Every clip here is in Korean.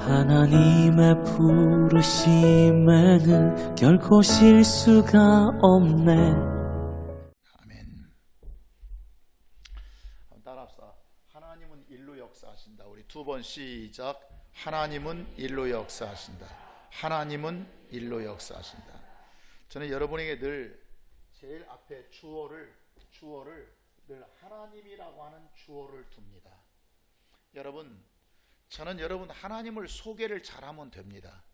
하나님의 부르심에는 결코 실수가 없네. 아멘. 따라합시다. 하나님은 일로 역사하신다. 우리 두 번 시작. 하나님은 일로 역사하신다. 하나님은 일로 역사하신다. 저는 여러분에게 늘 제일 앞에 주어를 늘 하나님이라고 하는 주어를 둡니다. 여러분, 저는 여러분 하나님을 소개를 잘하면 됩니다.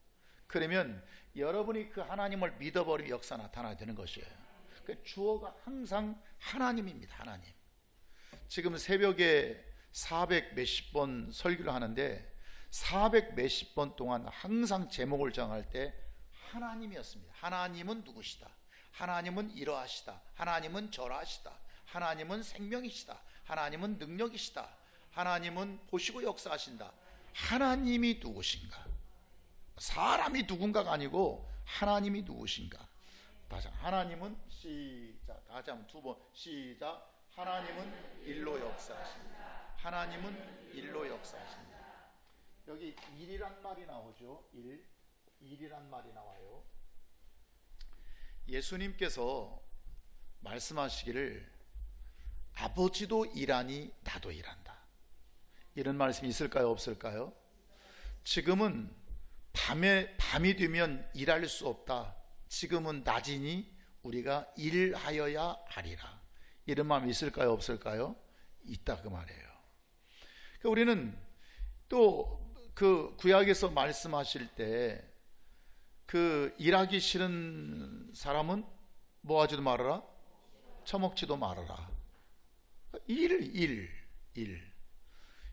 그러면 여러분이 그 하나님을 믿어버리면 역사 나타나야 되는 것이에요. 그 주어가 항상 하나님입니다. 하나님. 지금 새벽에 400 몇십 번 설교를 하는데 400 몇십 번 동안 항상 제목을 정할 때 하나님이었습니다. 하나님은 누구시다. 하나님은 이러하시다. 하나님은 저러하시다. 하나님은 생명이시다. 하나님은 능력이시다. 하나님은 보시고 역사하신다. 하나님이 누구신가? 사람이 누군가가 아니고 하나님이 누구신가? 다시 하나님은 시작. 다시 한번 두 번 시작. 하나님은 일로 역사하신다. 하나님은 일로 역사하신다. 여기 일이란 말이 나오죠. 일이란 말이 나와요. 예수님께서 말씀하시기를 아버지도 일하니 나도 일한다. 이런 말씀이 있을까요? 없을까요? 지금은 밤이 되면 일할 수 없다. 지금은 낮이니 우리가 일하여야 하리라. 이런 마음이 있을까요? 없을까요? 있다 그 말이에요. 그러니까 우리는 또 그 구약에서 말씀하실 때 그 일하기 싫은 사람은 뭐 하지도 말아라? 처먹지도 말아라. 일.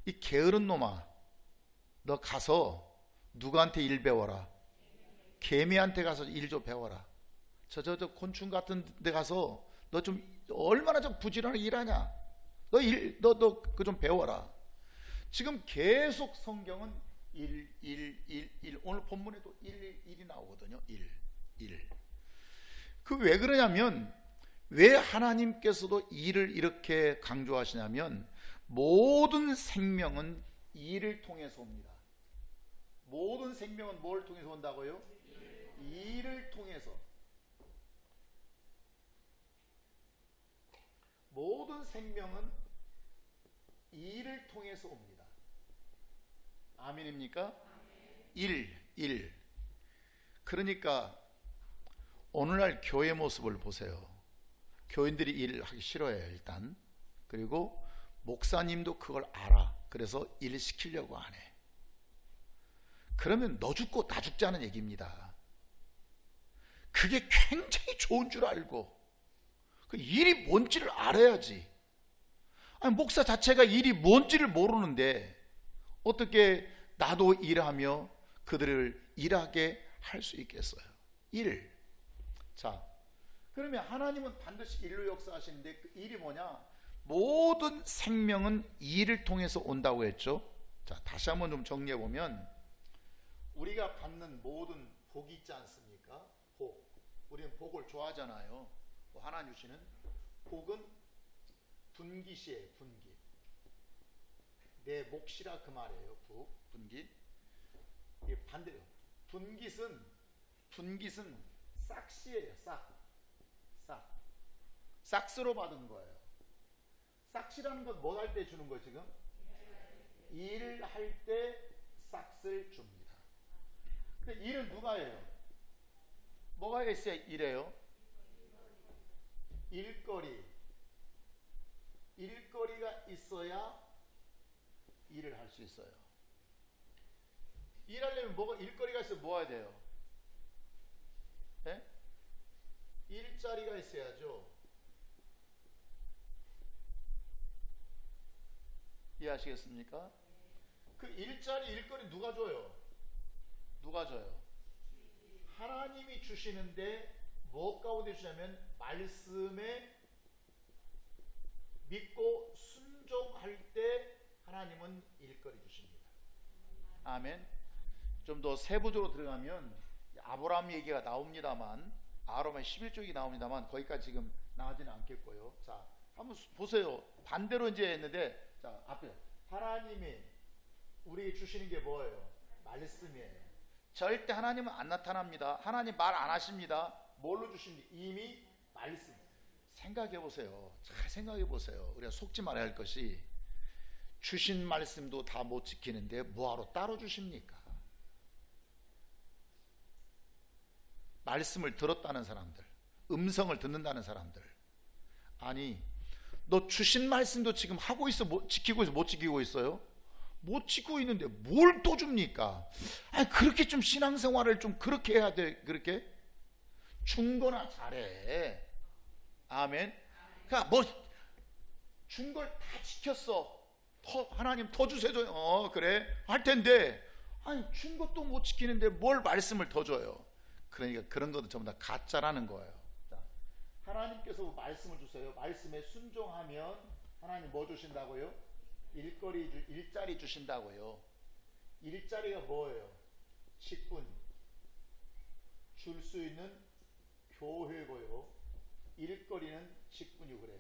이 게으른 놈아, 너 가서 누구한테 일 배워라? 개미한테 가서 일 좀 배워라. 저 곤충 같은 데 가서 너 좀 얼마나 좀 부지런하게 일하냐? 너 그거 좀 배워라. 지금 계속 성경은 일. 오늘 본문에도 일이 나오거든요. 일. 그 왜 그러냐면, 왜 하나님께서도 일을 이렇게 강조하시냐면, 모든 생명은 일을 통해서 옵니다. 모든 생명은 뭘 통해서 온다고요? 일을 통해서. 모든 생명은 일을 통해서 옵니다. 아멘입니까? 일. 그러니까 오늘날 교회 모습을 보세요. 교인들이 일을 하기 싫어해요, 일단. 그리고 목사님도 그걸 알아. 그래서 일 시키려고 안 해. 그러면 너 죽고 나 죽자는 얘기입니다. 그게 굉장히 좋은 줄 알고 그 일이 뭔지를 알아야지. 아니, 목사 자체가 일이 뭔지를 모르는데 어떻게 나도 일하며 그들을 일하게 할 수 있겠어요? 일. 자, 그러면 하나님은 반드시 일로 역사하시는데 그 일이 뭐냐? 모든 생명은 일을 통해서 온다고 했죠. 자, 다시 한번 좀 정리해 보면, 우리가 받는 모든 복이 있지 않습니까? 복. 우리는 복을 좋아하잖아요. 하나님 주시는 복은 분깃이에요. 분깃. 내 몫이라 그 말이에요. 분깃. 이게 반대로 분깃은 싹시예요. 싹스로 받은 거예요. 싹시라는 건 뭐 할 때 주는 거예요? 지금 일을 할 때 싹스를 줍니다. 근데 일은 누가 해요? 뭐가 있어야 일해요? 일거리가 있어야 일을 할 수 있어요. 일하려면 일거리가 있으면 뭐 해야 돼요? 네? 일자리가 있어야죠. 이해하시겠습니까? 그 일거리 누가 줘요? 하나님이 주시는데 무엇 가운데 주냐면 말씀에 믿고 순종할 때 하나님은 일거리 주십니다. 아멘. 좀 더 세부적으로 들어가면 아브라함 얘기가 나옵니다만, 아브라함의 11조 나옵니다만 거기까지 지금 나가지는 않겠고요. 자, 한번 보세요. 반대로 이제 했는데, 자, 앞에 하나님이 우리에게 주시는 게 뭐예요? 말씀이에요. 절대 하나님은 안 나타납니다. 하나님 말 안 하십니다. 뭘로 주십니까? 이미 말씀. 생각해 보세요. 잘 생각해 보세요. 우리가 속지 말아야 할 것이 주신 말씀도 다 못 지키는데 뭐하러 따로 주십니까? 말씀을 들었다는 사람들, 음성을 듣는다는 사람들, 아니 너 주신 말씀도 지금 하고 있어, 지키고 있어, 못 지키고 있어요? 못 지키고 있는데 뭘 또 줍니까? 아니 그렇게 좀 신앙생활을 좀 그렇게 해야 돼. 그렇게 준 거나 잘해. 아멘. 그러니까 뭐 준 걸 다 지켰어. 하나님 더 주세요. 그래 할 텐데 아니 준 것도 못 지키는데 뭘 말씀을 더 줘요. 그러니까 그런 것도 전부 다 가짜라는 거예요. 자, 하나님께서 말씀을 주세요. 말씀에 순종하면 하나님 뭐 주신다고요? 일자리 주신다고요. 일자리가 뭐예요? 직분. 줄 수 있는 교회고요. 일거리는 직분이 그래요.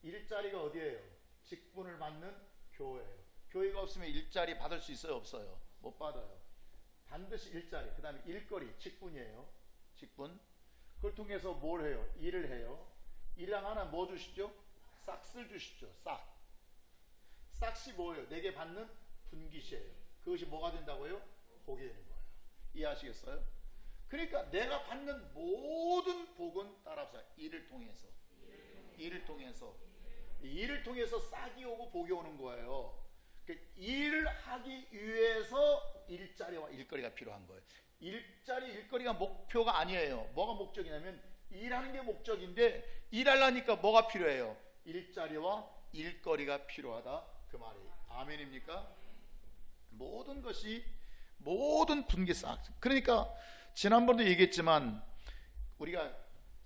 일자리가 어디예요? 직분을 받는 교회예요. 교회가 없으면 일자리 받을 수 있어요? 없어요? 못 받아요. 반드시 일자리, 그 다음에 일거리, 직분이에요. 직분. 그걸 통해서 뭘 해요? 일을 해요. 일랑 하나 뭐 주시죠? 싹을 주시죠. 싹. 싹이 뭐예요? 내게 받는 분깃이에요. 그것이 뭐가 된다고요? 복이 되는 거예요. 이해하시겠어요? 그러니까 내가 받는 모든 복은 따라합시다. 일을 통해서. 일을 통해서 싹이 오고 복이 오는 거예요. 일을 하기 위해서 일자리와 일거리가 필요한 거예요. 일자리, 일거리가 목표가 아니에요. 뭐가 목적이냐면 일하는 게 목적인데 일하려니까 뭐가 필요해요? 일자리와 일거리가 필요하다. 그 말이 아멘입니까? 모든 것이 모든 분깃싹. 그러니까 지난번도 얘기했지만 우리가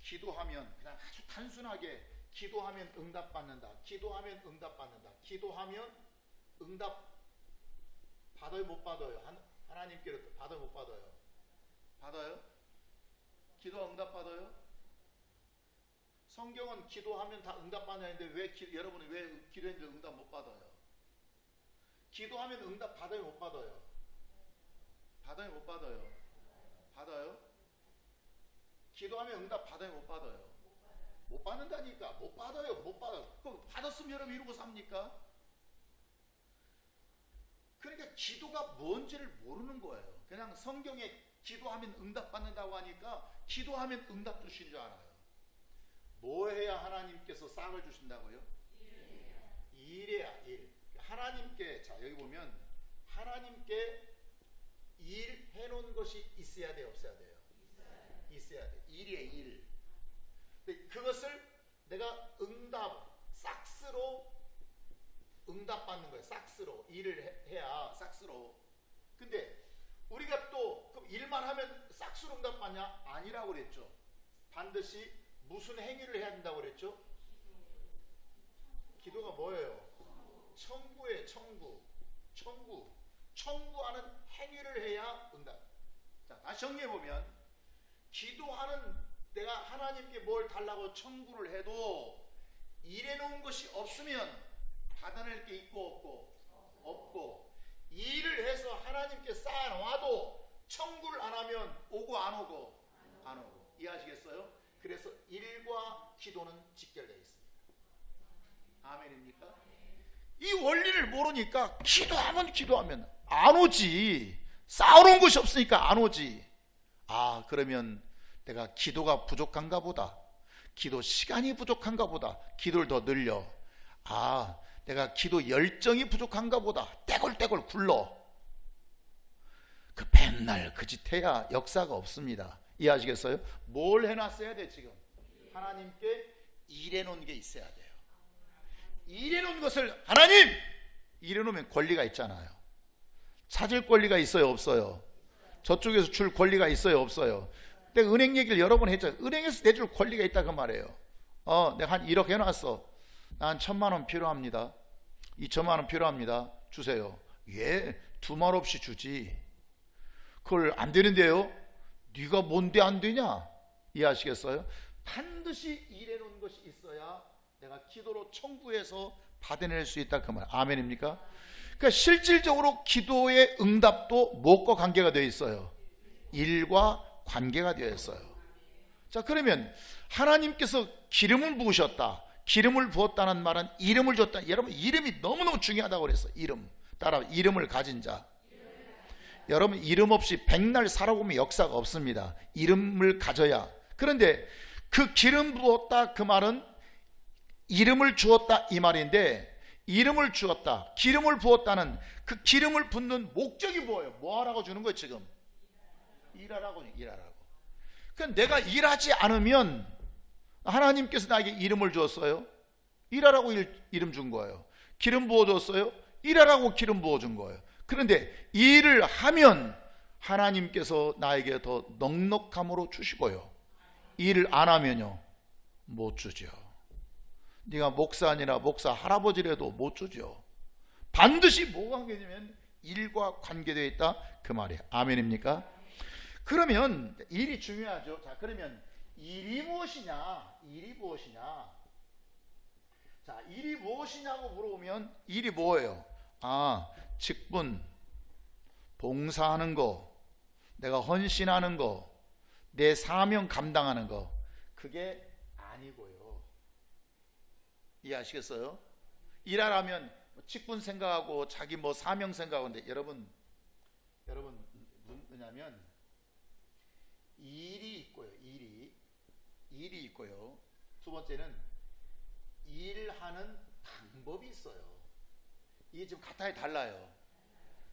기도하면 그냥 아주 단순하게 기도하면 응답받는다. 기도하면 응답받는다. 기도하면 응답 받아요? 못 받아요? 하나님께로 받아요? 못 받아요? 받아요? 기도 응답 받아요? 성경은 기도하면 다 응답 받는데 왜 여러분은 왜 기도했는데 응답 못 받아요? 기도하면 응답 받아요? 못 받아요? 받아요? 못 받아요? 받아요? 기도하면 응답 받아요? 못 받아요? 못 받는다니까. 못 받아요. 못 받아요. 그럼 받았으면 여러분 이러고 삽니까? 그러니까 기도가 뭔지를 모르는 거예요. 그냥 성경에 기도하면 응답 받는다고 하니까 기도하면 응답 주신 줄 알아요. 뭐 해야 하나님께서 싹을 주신다고요? 일해야 일. 하나님께, 자 여기 보면 하나님께 일 해놓은 것이 있어야 돼요? 없어야 돼요? 있어야 돼. 일이에요. 일. 근데 그것을 내가 응답, 싹스로 응답받는 거예요. 싹스로 일을 해야 싹스로. 근데 우리가 또 그럼 일만 하면 싹스로 응답받냐? 아니라고 그랬죠. 반드시 무슨 행위를 해야 된다고 그랬죠? 기도가 뭐예요? 청구예요. 청구하는 행위를 해야 응답. 자, 다시 정리해보면 기도하는 내가 하나님께 뭘 달라고 청구를 해도 일해놓은 것이 없으면 받아낼 게 있고 없고 일을 해서 하나님께 쌓아놔도 청구를 안 하면 오고 안 오고 이해하시겠어요? 그래서 일과 기도는 직결되어 있습니다. 아멘입니까? 이 원리를 모르니까 기도하면 안 오지. 쌓아놓은 것이 없으니까 안 오지. 아 그러면 내가 기도가 부족한가 보다. 기도 시간이 부족한가 보다. 기도를 더 늘려. 아 내가 기도 열정이 부족한가 보다. 떼굴떼굴 굴러. 그 맨날 그 짓 해야 역사가 없습니다. 이해하시겠어요? 뭘 해놨어야 돼 지금? 하나님께 일해놓은 게 있어야 돼요. 일해놓은 것을 하나님! 일해놓으면 권리가 있잖아요. 찾을 권리가 있어요? 없어요? 저쪽에서 줄 권리가 있어요? 없어요? 내가 은행 얘기를 여러 번 했잖아요. 은행에서 내줄 권리가 있다 그 말이에요. 내가 한 1억 해놨어. 난 1,000만 원 필요합니다. 2,000만 원 필요합니다. 주세요. 예, 두말 없이 주지. 그걸 안 되는데요? 네가 뭔데 안 되냐? 이해하시겠어요? 반드시 일해놓은 것이 있어야 내가 기도로 청구해서 받아낼 수 있다 그 말. 아멘입니까? 그러니까 실질적으로 기도의 응답도 무엇과 관계가 되어 있어요? 일과 관계가 되어 있어요. 자, 그러면 하나님께서 기름을 부으셨다. 기름을 부었다는 말은 이름을 줬다. 여러분, 이름이 너무너무 중요하다고 그랬어요. 이름. 따라, 이름을 가진 자. 여러분, 이름 없이 백날 살아보면 역사가 없습니다. 이름을 가져야. 그런데 그 기름 부었다 그 말은 이름을 주었다 이 말인데, 이름을 주었다, 기름을 부었다는 그 기름을 붓는 목적이 뭐예요? 뭐 하라고 주는 거예요? 지금 일하라고. 그러니까 내가 일하지 않으면 하나님께서 나에게 이름을 주었어요. 일하라고 이름 준 거예요. 기름 부어줬어요. 일하라고 기름 부어준 거예요. 그런데 일을 하면 하나님께서 나에게 더 넉넉함으로 주시고요. 일을 안 하면요, 못 주죠. 네가 목사 아니라 목사 할아버지라도 못 주죠. 반드시 뭐가 관계되면 일과 관계되어 있다 그 말이에요. 아멘입니까? 그러면 일이 중요하죠. 자, 그러면 일이 무엇이냐? 자, 일이 무엇이냐고 물어보면 일이 뭐예요? 아, 직분, 봉사하는 거, 내가 헌신하는 거, 내 사명 감당하는 거, 그게 아니고요. 이해하시겠어요? 일하라면 직분 생각하고 자기 뭐 사명 생각하는데, 여러분 뭐냐면 일이 있고요. 일이 있고요. 두 번째는 일하는 방법이 있어요. 이게 지금 같아야 달라요.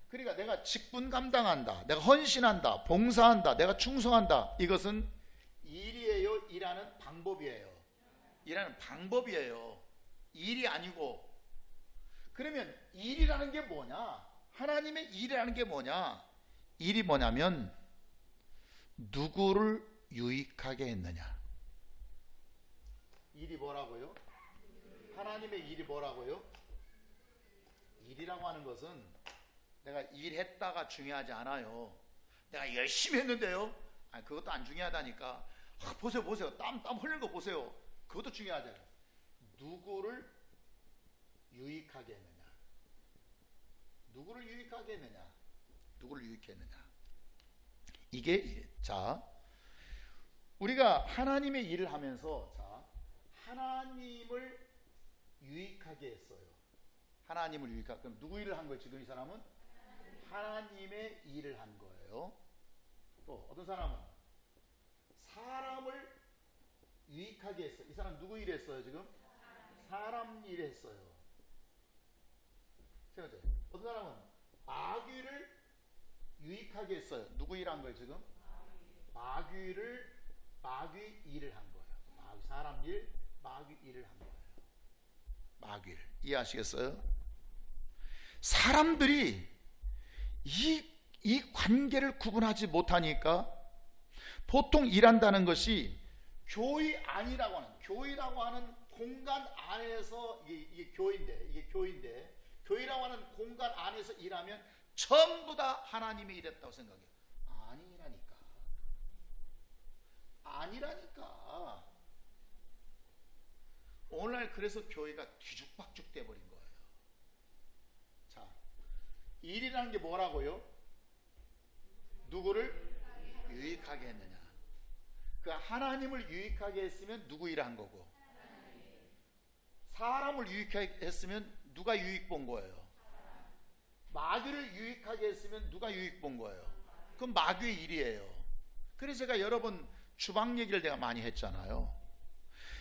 그러니까 내가 직분 감당한다, 내가 헌신한다, 봉사한다, 내가 충성한다, 이것은 일이에요? 일하는 방법이에요? 일하는 방법이에요. 일이 아니고. 그러면 일이라는 게 뭐냐? 하나님의 일이라는 게 뭐냐? 일이 뭐냐면 누구를 유익하게 했느냐. 일이 뭐라고요? 하나님의 일이 뭐라고요? 일이라고 하는 것은 내가 일했다가 중요하지 않아요. 내가 열심히 했는데요, 아니, 그것도 안 중요하다니까. 보세요. 땀 흘리는 거 보세요. 그것도 중요하잖아요. 누구를 유익하게 했느냐. 누구를 유익하게 했느냐. 이게 일. 자, 우리가 하나님의 일을 하면서, 자, 하나님을 유익하게 했어요. 하나님을 유익하게. 그럼 누구 일을 한 거예요? 지금 이 사람은 하나님의 일을 한 거예요. 또 어떤 사람은 사람을 유익하게 했어요. 이 사람 누구 일 했어요? 지금 사람 일 했어요. 어떤 사람은 마귀를 유익하게 했어요. 누구 일 한 거예요? 지금 마귀 일을 한 거예요. 사람 일, 마귀 일을 한 거예요. 마귀 일. 이해하시겠어요? 사람들이 이 관계를 구분하지 못하니까 보통 일한다는 것이 교회라고 하는 공간 안에서, 이게 교회인데 교회라고 하는 공간 안에서 일하면 전부 다 하나님의 일했다고 생각해요. 아니라니까. 오늘날 그래서 교회가 뒤죽박죽 돼버린 거예요. 자, 일이라는 게 뭐라고요? 누구를 유익하게 했느냐. 그 하나님을 유익하게 했으면 누구 일한 거고, 사람을 유익하게 했으면 누가 유익 본 거예요? 마귀를 유익하게 했으면 누가 유익 본 거예요? 그건 마귀의 일이에요. 그래서 제가 여러분 주방 얘기를 내가 많이 했잖아요.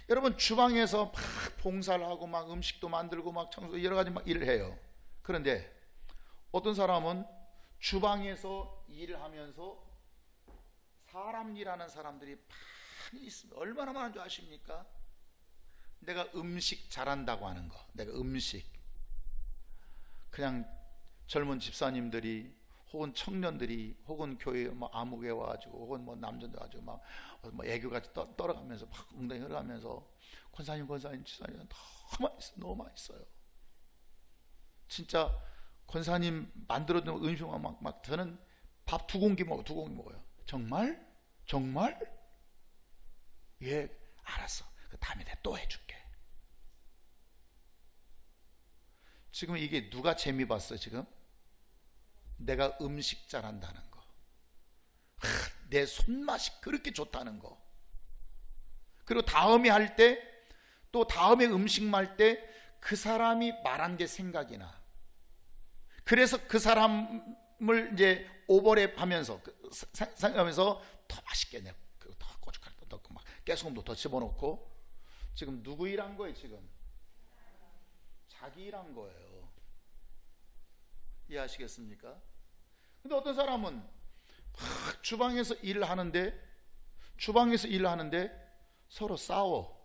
여러분 주방에서 막 봉사를 하고 막 음식도 만들고 막 청소 여러 가지 막 일을 해요. 그런데 어떤 사람은 주방에서 일을 하면서 사람 일하는 사람들이 많이 있습니다. 얼마나 많은 줄 아십니까? 내가 음식 잘한다고 하는 거, 내가 음식, 그냥 젊은 집사님들이 혹은 청년들이 혹은 교회 뭐 아무개 와가지고 혹은 뭐 남자들 와가지고 막 뭐 애교같이 떨어가면서 막 웅덩이 흘러가면서 권사님 집사님 너무 맛있어요. 진짜 권사님 만들어둔 음식만 막 저는 밥 2공기 먹어요. 정말? 예, 알았어. 그 다음에 내가 또 해줄게. 지금 이게 누가 재미 봤어? 지금 내가 음식 잘한다는 거, 내 손맛이 그렇게 좋다는 거, 그리고 다음에 할 때, 또 다음에 음식 말 때 그 사람이 말한 게 생각이 나. 그래서 그 사람을 이제 오버랩 하면서 생각하면서 더 맛있게 내, 더 고춧가루 넣고 막 깨소금도 더 집어넣고. 지금 누구 일한 거예요? 지금 자기 일한 거예요. 이해하시겠습니까? 근데 어떤 사람은 막 주방에서 일을 하는데 서로 싸워.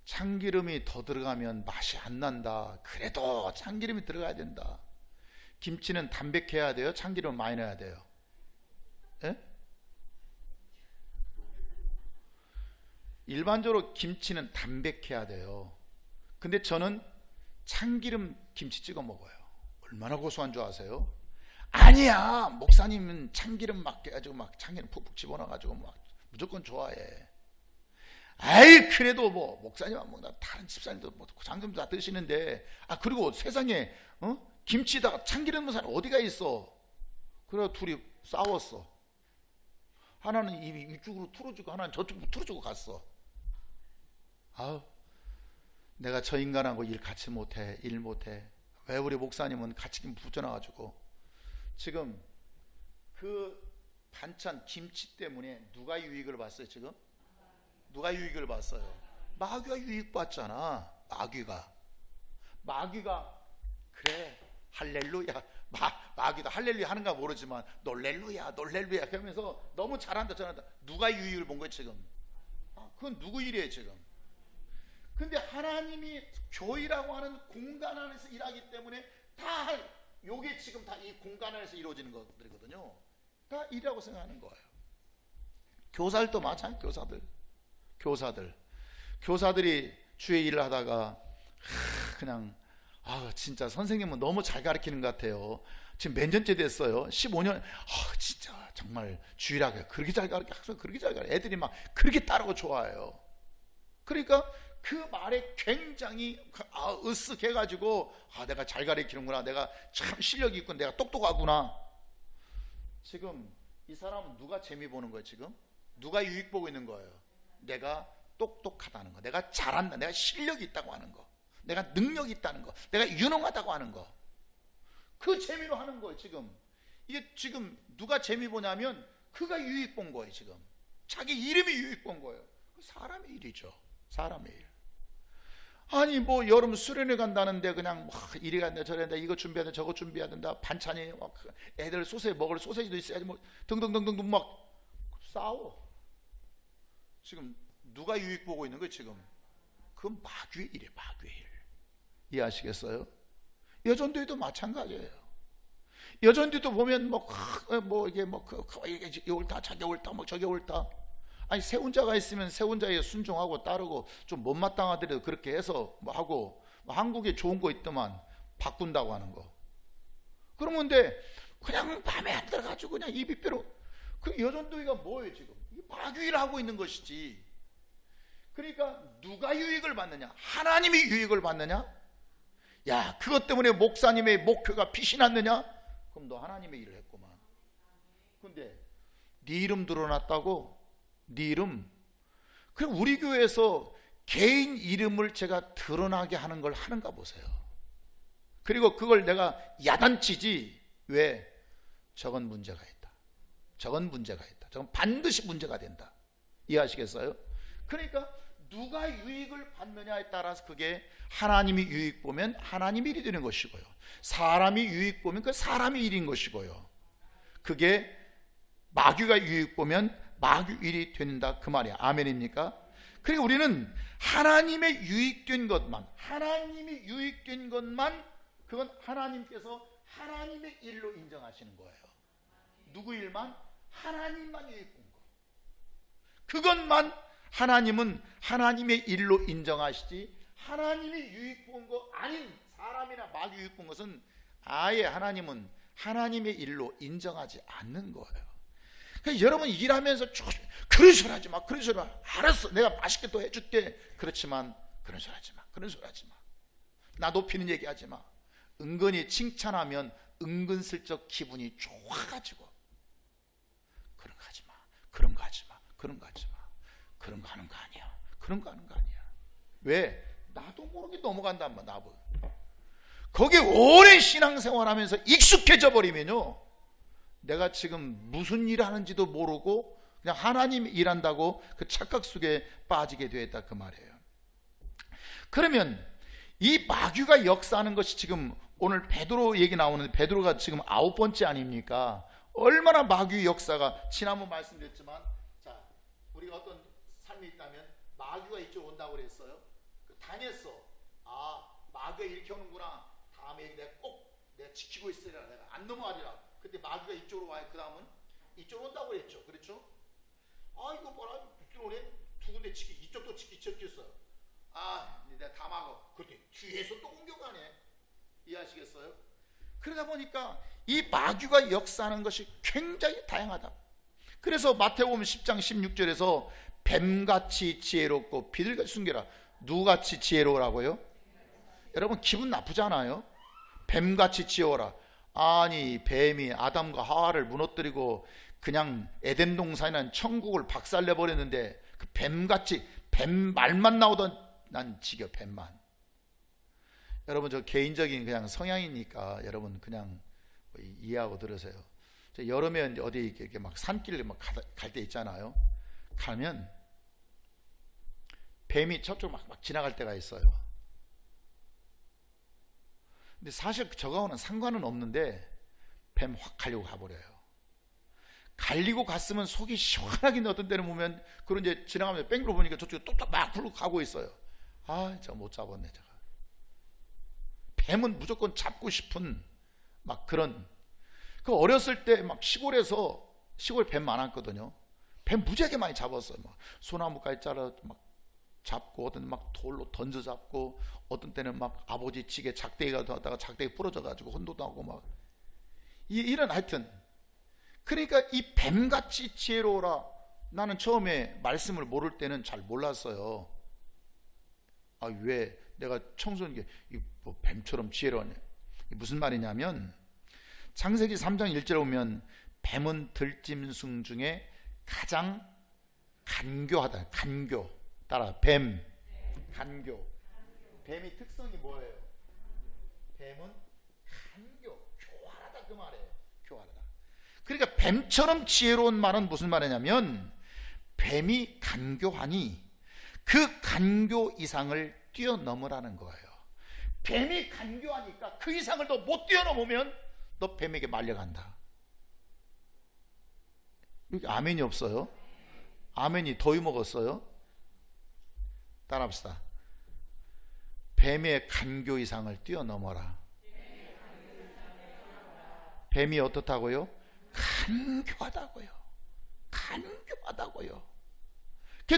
참기름이 더 들어가면 맛이 안 난다. 그래도 참기름이 들어가야 된다. 김치는 담백해야 돼요? 참기름 많이 넣어야 돼요? 예? 일반적으로 김치는 담백해야 돼요. 근데 저는 참기름 김치 찍어 먹어요. 얼마나 고소한 줄 아세요? 아니야, 목사님은 참기름 막 해가지고 막 참기름 푹푹 집어넣어가지고 막 무조건 좋아해. 아이, 그래도 뭐 목사님만 먹나 다른 집사님도 뭐 장점도 다 드시는데, 그리고 세상에 김치다 참기름 넣은 사람 어디가 있어? 그래 둘이 싸웠어. 하나는 입이 이쪽으로 틀어주고 하나는 저쪽으로 틀어주고 갔어. 내가 저 인간하고 일 같이 못해. 왜 우리 목사님은 같이 붙여놔가지고. 지금 그 반찬 김치 때문에 누가 유익을 봤어요? 지금 누가 유익을 봤어요? 마귀가 유익 봤잖아. 마귀가 그래 할렐루야, 마귀도 할렐루야 하는가 모르지만 놀렐루야 그러면서 너무 잘한다. 누가 유익을 본 거예요 지금? 그건 누구 일이에요 지금? 근데 하나님이 교회라고 하는 공간 안에서 일하기 때문에 다 요게 지금 다 이 공간 안에서 이루어지는 것들이거든요. 다 일이라고 생각하는 거예요. 교사들도 마찬가지. 교사들이 주의 일을 하다가 그냥 진짜 선생님은 너무 잘 가르치는 것 같아요. 지금 몇 년째 됐어요? 15년. 진짜 정말 주일학교 그렇게 잘 가르쳐. 애들이 막 그렇게 따르고 좋아해요. 그러니까 그 말에 굉장히 으쓱해가지고 내가 잘 가르치는구나, 내가 참 실력이 있고 내가 똑똑하구나. 지금 이 사람은 누가 재미 보는 거예요? 지금 누가 유익 보고 있는 거예요? 내가 똑똑하다는 거, 내가 잘한다, 내가 실력이 있다고 하는 거, 내가 능력이 있다는 거, 내가 유능하다고 하는 거, 그 재미로 하는 거예요. 지금 이게 지금 누가 재미 보냐면 그가 유익 본 거예요. 지금 자기 이름이 유익 본 거예요. 사람의 일이죠. 사람의 일. 아니 뭐 여름 수련회 간다는데 그냥 이리 간다 저리 간다, 이거 준비해야 된다 저거 준비해야 된다, 반찬이 막 애들 소세지 먹을 소세지도 있어야지 뭐 등등등등 막 싸워. 지금 누가 유익 보고 있는 거예요 지금? 그건 마귀의 일이에요. 마귀의 일. 이해하시겠어요? 여전도에도 마찬가지예요. 여전도에도 보면 이게 옳다 저게 옳다 뭐 저게 옳다. 아니 새 혼자가 있으면 새 혼자에 순종하고 따르고 좀 못마땅하더라도 그렇게 해서 하고, 한국에 좋은 거 있더만 바꾼다고 하는 거. 그러면 근데 그냥 마음에 안 들어가지고 그냥 입이 뼈로. 그 여전도회가 뭐예요 지금? 마귀를 하고 있는 것이지. 그러니까 누가 유익을 받느냐? 하나님이 유익을 받느냐? 야, 그것 때문에 목사님의 목표가 빛이 났느냐? 그럼 너 하나님의 일을 했구만. 근데 네 이름 드러났다고? 네 이름? 그럼 우리 교회에서 개인 이름을 제가 드러나게 하는 걸 하는가 보세요. 그리고 그걸 내가 야단치지. 왜? 저건 문제가 있다. 저건 반드시 문제가 된다. 이해하시겠어요? 그러니까 누가 유익을 받느냐에 따라서 그게 하나님이 유익 보면 하나님의 일이 되는 것이고요, 사람이 유익 보면 그 사람의 일인 것이고요, 그게 마귀가 유익 보면 마귀 일이 된다, 그 말이야. 아멘입니까? 그러니까 우리는 하나님의 유익된 것만, 그건 하나님께서 하나님의 일로 인정하시는 거예요. 누구 일만? 하나님만 유익 본 거. 그것만 하나님은 하나님의 일로 인정하시지, 하나님이 유익 본 거 아닌 사람이나 마귀 유익 본 것은 아예 하나님은 하나님의 일로 인정하지 않는 거예요. 그러니까 여러분 일하면서 그런 소리 하지 마. 알았어, 내가 맛있게 또 해줄게. 그렇지만 그런 소리 하지 마. 나 높이는 얘기하지 마. 은근히 칭찬하면 은근슬쩍 기분이 좋아가지고 그런 거 하지 마, 그런 거 하지 마, 그런 거 하지 마, 그런 거 하는 거 아니야, 그런 거 하는 거 아니야. 왜? 나도 모르게 넘어간단 말이야. 나도 거기에 오랜 신앙생활하면서 익숙해져 버리면요, 내가 지금 무슨 일을 하는지도 모르고 그냥 하나님 일한다고 그 착각 속에 빠지게 되었다 그 말이에요. 그러면 이 마귀가 역사하는 것이 지금 오늘 베드로 얘기 나오는데, 베드로가 지금 9번째 아닙니까? 얼마나 마귀 역사가, 지난번 말씀드렸지만, 자, 우리가 어떤 삶이 있다면 마귀가 이쪽 온다고 그랬어요. 당했어. 아, 마귀가 이렇게 오는구나. 다음에 내가 지키고 있으리라, 내가 안 넘어가리라. 그때 마귀가 이쪽으로 와요. 그 다음은 이쪽으로 온다고 그랬죠. 그렇죠? 아, 이거 봐라, 이쪽으로 오네. 두 군데 지키, 이쪽도 지켰어요. 아, 내가 다 막어. 그때 뒤에서 또 공격하네. 이해하시겠어요? 그러다 보니까 이 마귀가 역사하는 것이 굉장히 다양하다. 그래서 마태복음 10장 16절에서 뱀같이 지혜롭고 비둘기같이 순결하. 누구같이 지혜로우라고요? 여러분 기분 나쁘잖아요. 뱀같이 지혜로우라. 아니, 뱀이 아담과 하와를 무너뜨리고 그냥 에덴 동산이라는 천국을 박살내버렸는데, 그 뱀같이, 뱀 말만 나오던, 난 지겨, 뱀만. 여러분, 저 개인적인 그냥 성향이니까 여러분 그냥 이해하고 들으세요. 저 여름에 어디 이렇게 막 산길을 막 갈 때 있잖아요. 가면 뱀이 저쪽 막 지나갈 때가 있어요. 근데 사실 저거는 상관은 없는데 뱀 확 갈리고 가버려요. 갈리고 갔으면 속이 시원하긴, 어떤 때는 보면 그런 이제 지나가면서 뺑으로 보니까 저쪽에 뚝뚝 막 굴러 가고 있어요. 아, 저 못 잡았네 제가. 뱀은 무조건 잡고 싶은 막 그런, 그 어렸을 때 막 시골에서, 시골 뱀 많았거든요. 뱀 무지하게 많이 잡았어요. 막 소나무까지 잘라 막 잡고, 어떤 막 돌로 던져 잡고, 어떤 때는 막 아버지 찌개 작대기가 들어다가 작대기 부러져 가지고 혼도도 하고 막 이런, 하여튼 그러니까 이 뱀같이 지혜로워라. 나는 처음에 말씀을 모를 때는 잘 몰랐어요. 아, 왜 내가 청소년 뭐 뱀처럼 지혜로우냐, 무슨 말이냐면 창세기 3장 1절에 보면 뱀은 들짐승 중에 가장 간교하다. 간교 따라, 뱀 간교. 뱀이 특성이 뭐예요? 뱀은 간교, 교활하다 그 말이에요. 교활하다. 그러니까 뱀처럼 지혜로운 말은 무슨 말이냐면, 뱀이 간교하니 그 간교 이상을 뛰어넘으라는 거예요. 뱀이 간교하니까 그 이상을 더 못 뛰어넘으면 너 뱀에게 말려간다. 여기 아멘이 없어요? 아멘이 더위 먹었어요? 따라합시다. 뱀의 간교 이상을 뛰어넘어라. 뱀이 어떻다고요? 간교하다고요. 간교하다고요.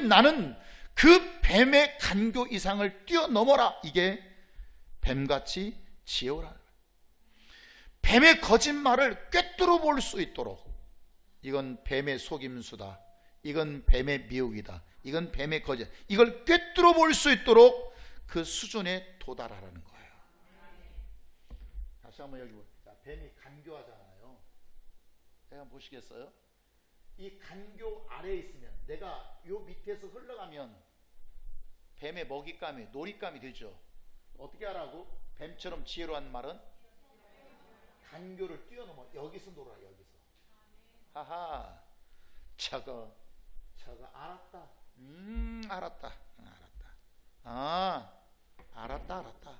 나는 그 뱀의 간교 이상을 뛰어넘어라. 이게 뱀같이 지혜로라. 뱀의 거짓말을 꿰뚫어 볼 수 있도록, 이건 뱀의 속임수다, 이건 뱀의 미혹이다, 이건 뱀의 거짓, 이걸 꿰뚫어 볼 수 있도록 그 수준에 도달하라는 거예요. 다시 한번 여기 보세요. 뱀이 간교하잖아요. 제가 보시겠어요? 이 간교 아래에 있으면, 내가 요 밑에서 흘러가면 뱀의 먹잇감이, 놀잇감이 되죠. 어떻게 하라고? 뱀처럼 지혜로운 말은 간교를 뛰어넘어 여기서 놀아. 여기서. 하하, 저거 알았다. 알았다. 아, 알았다.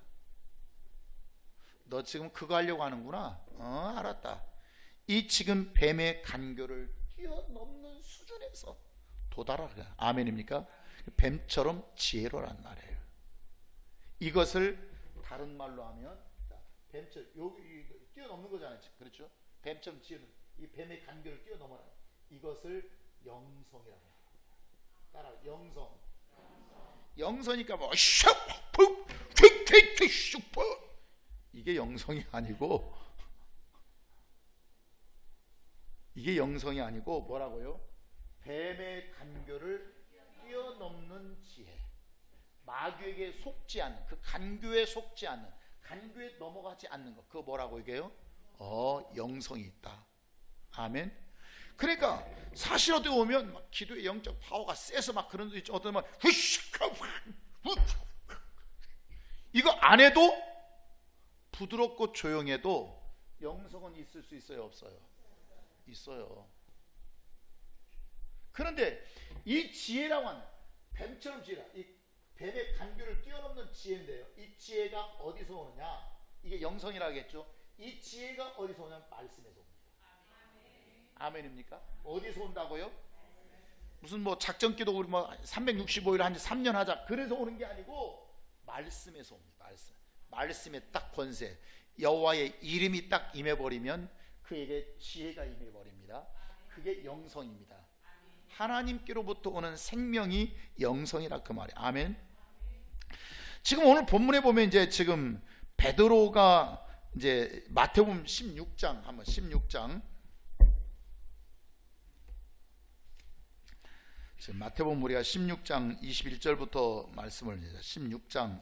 너 지금 그거 하려고 하는구나. 알았다. 이 지금 뱀의 간교를 뛰어넘는 수준에서 도달하라. 아멘입니까? 뱀처럼 지혜로란 말이에요. 이것을 다른 말로 하면, 뱀처럼 여기 뛰어넘는 거잖아요. 그렇죠? 뱀처럼 지혜로운, 이 뱀의 간교를 뛰어넘어라. 이것을 영성이라고 합니다. 따라, 영성. 영성이니까 뭐 이게 영성이 아니고, 이게 영성이 아니고 뭐라고요? 뱀의 간교를 뛰어넘는 지혜, 마귀에게 속지 않는, 그 간교에 속지 않는, 간교에 넘어가지 않는 것, 그거 뭐라고 얘기해요? 영성이 있다. 아멘. 그러니까 사실 어떻게 보면 막 기도의 영적 파워가 세서 막 그런 데 있죠. 어떤 막 이거 안 해도, 부드럽고 조용해도 영성은 있을 수 있어요, 없어요? 있어요. 그런데 이 지혜라고 하는, 뱀처럼 지혜라, 이 뱀의 간교를 뛰어넘는 지혜인데요, 이 지혜가 어디서 오느냐? 이게 영성이라겠죠. 이 지혜가 어디서 오냐면 말씀에서 옵니다. 아멘입니까? 어디서 온다고요? 무슨 뭐 작전 기도 우리 뭐 365일 한 3년 하자, 그래서 오는 게 아니고 말씀에서 옵니다. 말씀의 딱 권세, 여호와의 이름이 딱 임해버리면 그에게 지혜가 임해버립니다. 그게 영성입니다. 하나님께로부터 오는 생명이 영성이라, 그 말이에요. 아멘. 지금 오늘 본문에 보면 이제 지금 베드로가 이제 마태복음 16장, 한번 16장, 지금 마태복음 우리가 16장 21절부터 말씀을, 16장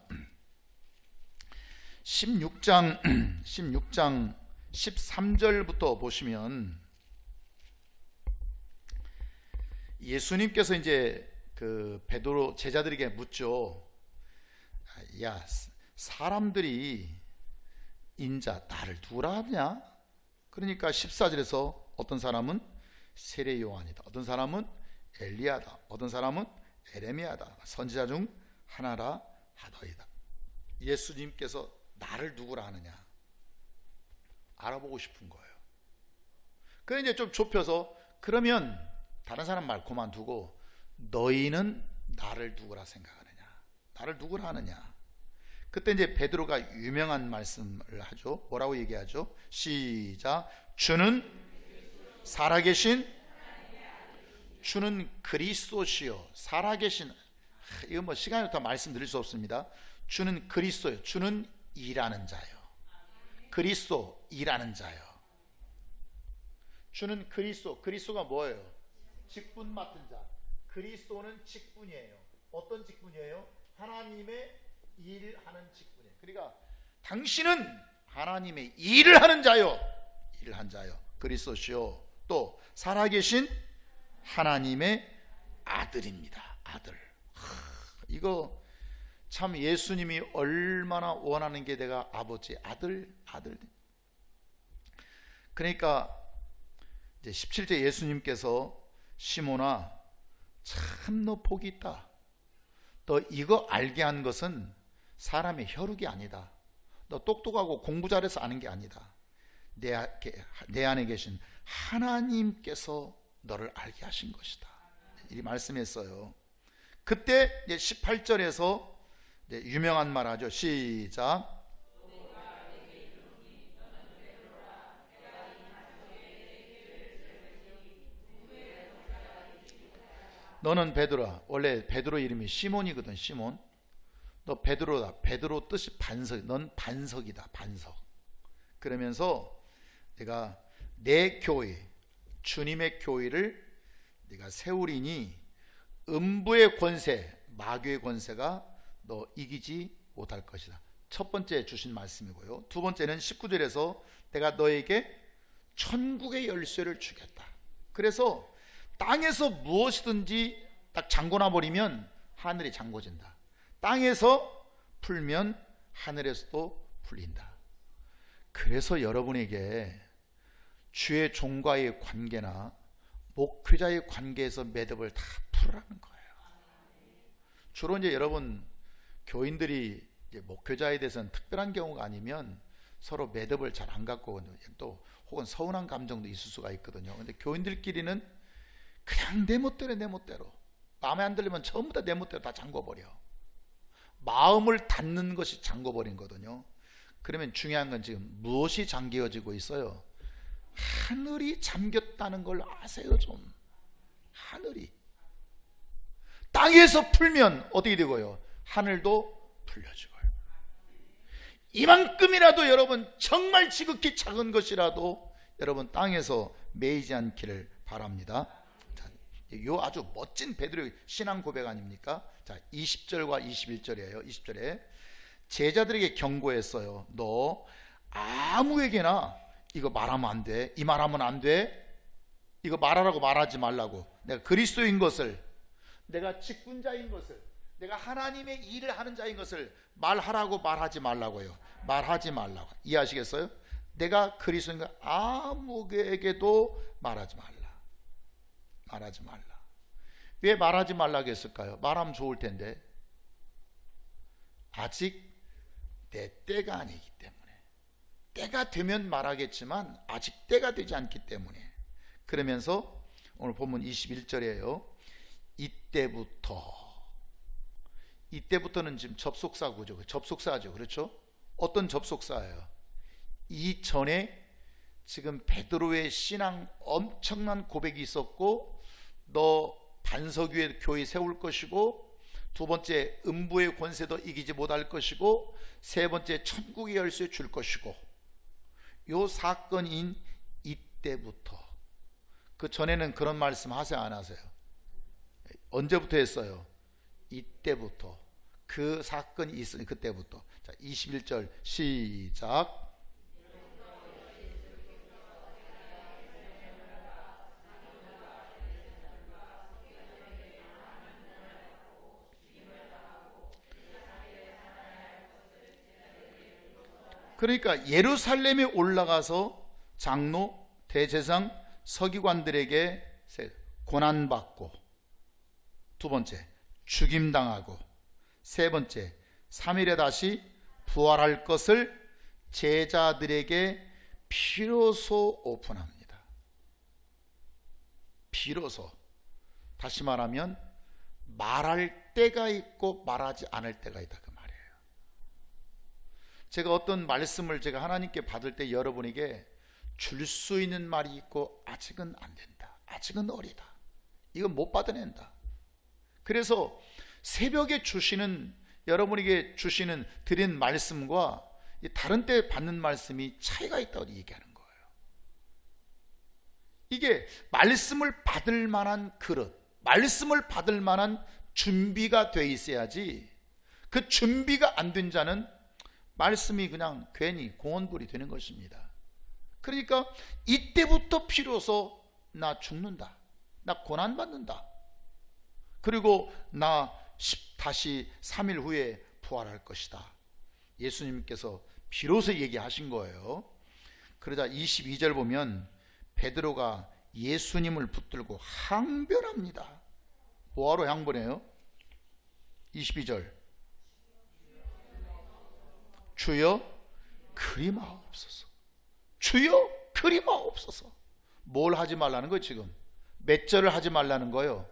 13절부터 보시면 예수님께서 이제 그 베드로 제자들에게 묻죠. 야, 사람들이 인자 나를 누구라 하냐? 그러니까 14절에서 어떤 사람은 세례 요한이다, 어떤 사람은 엘리야다, 어떤 사람은 에레미야다, 선지자 중 하나라 하더이다. 예수님께서 나를 누구라 하느냐 알아보고 싶은 거예요. 그래 이제 좀 좁혀서, 그러면 다른 사람 말 그만두고 너희는 나를 누구라 생각하느냐, 나를 누구라 하느냐. 그때 이제 베드로가 유명한 말씀을 하죠. 뭐라고 얘기하죠? 시작. 주는 살아계신, 주는 그리스도시요 살아계신, 이건 뭐 시간이 다 말씀드릴 수 없습니다. 주는 그리스도요, 주는 일하는 자요, 그리스도 일하는 자요. 주는 그리스도, 그리스도가 뭐예요? 직분 맡은 자. 그리스도는 직분이에요. 어떤 직분이에요? 하나님의 일하는 직분이에요. 그러니까 당신은 하나님의 일을 하는 자요, 일을 한 자요, 그리스도시요 또 살아계신 하나님의 아들입니다. 아들. 이거 참 예수님이 얼마나 원하는 게, 내가 아버지 아들. 그러니까 이제 17절 예수님께서 시몬아, 참 너 복이 있다. 너 이거 알게 한 것은 사람의 혈육이 아니다. 너 똑똑하고 공부 잘해서 아는 게 아니다. 내 안에 계신 하나님께서 너를 알게 하신 것이다, 이 말씀했어요. 그때 이제 18절에서 이제 유명한 말 하죠. 시작. 너는 베드로야. 원래 베드로 이름이 시몬이거든. 시몬. 너 베드로다. 베드로 뜻이 반석. 넌 반석이다. 반석. 그러면서 내가 내 교회, 주님의 교회를 네가 세우리니 음부의 권세, 마귀의 권세가 너 이기지 못할 것이다. 첫 번째 주신 말씀이고요. 두 번째는 19절에서 내가 너에게 천국의 열쇠를 주겠다. 그래서 땅에서 무엇이든지 딱 잠궈놔 버리면 하늘이 잠궈진다. 땅에서 풀면 하늘에서도 풀린다. 그래서 여러분에게 주의 종과의 관계나 목회자의 관계에서 매듭을 다 풀으라는 거예요. 주로 이제 여러분 교인들이 이제 목회자에 대해서는 특별한 경우가 아니면 서로 매듭을 잘 안 갖고, 또 혹은 서운한 감정도 있을 수가 있거든요. 근데 교인들끼리는 그냥 내 멋대로 마음에 안 들리면 전부 다 내 멋대로 다 잠궈버려. 마음을 닫는 것이 잠궈버린 거거든요. 그러면 중요한 건 지금 무엇이 잠겨지고 있어요? 하늘이 잠겼다는 걸 아세요? 좀 하늘이 땅에서 풀면 어떻게 되고요? 하늘도 풀려지고요. 이만큼이라도 여러분, 정말 지극히 작은 것이라도 여러분 땅에서 매이지 않기를 바랍니다. 자, 요 아주 멋진 베드로의 신앙 고백 아닙니까? 자, 20절과 21절이에요. 20절에 제자들에게 경고했어요. 너 아무에게나 이거 말하면 안 돼. 이 말하면 안 돼. 이거 말하라고 말하지 말라고. 내가 그리스도인 것을, 내가 직분자인 것을, 내가 하나님의 일을 하는 자인 것을 말하라고 말하지 말라고요. 말하지 말라고. 이해하시겠어요? 내가 그리스도인 것 아무에게도 말하지 말라. 말하지 말라. 왜 말하지 말라고 했을까요? 말하면 좋을 텐데 아직 내 때가 아니기 때문에. 때가 되면 말하겠지만 아직 때가 되지 않기 때문에. 그러면서 오늘 본문 21절이에요. 이때부터는 지금 접속사구죠. 접속사죠. 그렇죠? 어떤 접속사예요? 이전에 지금 베드로의 신앙 엄청난 고백이 있었고, 너 반석 위에 교회 세울 것이고, 두 번째 음부의 권세도 이기지 못할 것이고, 세 번째 천국의 열쇠 줄 것이고, 요 사건인 이때부터. 그 전에는 그런 말씀 하세요, 안 하세요? 언제부터 했어요? 이때부터. 그 사건이 있으니 그때부터. 자, 21절 시작. 그러니까 예루살렘에 올라가서 장로, 대제사장, 서기관들에게 고난받고, 두 번째 죽임당하고, 세 번째 3일에 다시 부활할 것을 제자들에게 비로소 오픈합니다. 비로소. 다시 말하면 말할 때가 있고 말하지 않을 때가 있다, 그 말이에요. 제가 어떤 말씀을 제가 하나님께 받을 때 여러분에게 줄 수 있는 말이 있고 아직은 안 된다, 아직은 어리다, 이건 못 받아낸다. 그래서 새벽에 주시는, 여러분에게 주시는 드린 말씀과 다른 때 받는 말씀이 차이가 있다고 얘기하는 거예요. 이게 말씀을 받을 만한 그릇, 말씀을 받을 만한 준비가 돼 있어야지, 그 준비가 안 된 자는 말씀이 그냥 괜히 공원불이 되는 것입니다. 그러니까 이때부터 비로소 나 죽는다, 나 고난받는다, 그리고 나 다시 3일 후에 부활할 것이다, 예수님께서 비로소 얘기하신 거예요. 그러자 22절 보면 베드로가 예수님을 붙들고 항변합니다. 뭐하러 항변해요? 22절 주여 그리마옵소서. 주여 그리마옵소서. 뭘 하지 말라는 거예요? 지금 몇 절을 하지 말라는 거예요?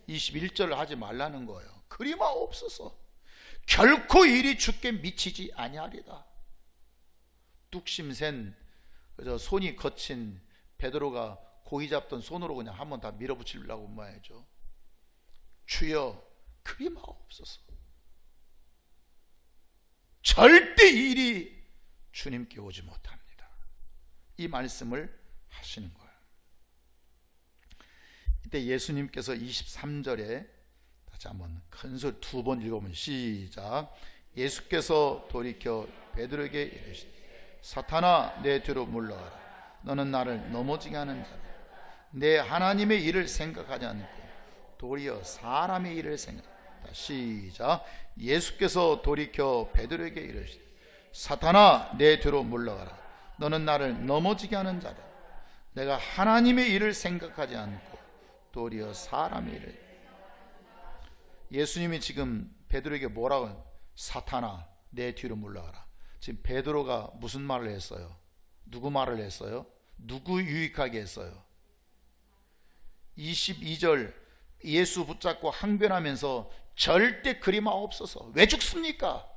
21절을 하지 말라는 거예요. 그리마옵소서. 결코 일이 주께 미치지 아니하리다. 뚝심센 그저 손이 거친 베드로가 고기 잡던 손으로 그냥 한번 다 밀어붙이려고 말이죠. 주여 그리마옵소서. 절대 일이 주님께 오지 못합니다. 이 말씀을 하시는 거예요. 이때 예수님께서 23절에 다시 한번 큰 소리 두 번 읽어보면 시작. 예수께서 돌이켜 베드로에게 이르시되 사탄아 내 뒤로 물러가라. 너는 나를 넘어지게 하는 자라. 내 하나님의 일을 생각하지 않고 도리어 사람의 일을 생각한다. 시작. 예수께서 돌이켜 베드로에게 이르시되 사탄아 내 뒤로 물러가라. 너는 나를 넘어지게 하는 자라. 내가 하나님의 일을 생각하지 않고 도리어 사람의 일을. 예수님이 지금 베드로에게 뭐라고? 사탄아 내 뒤로 물러가라. 지금 베드로가 무슨 말을 했어요? 누구 말을 했어요? 누구 유익하게 했어요? 22절 예수 붙잡고 항변하면서 절대 그리마옵소서. 왜 죽습니까?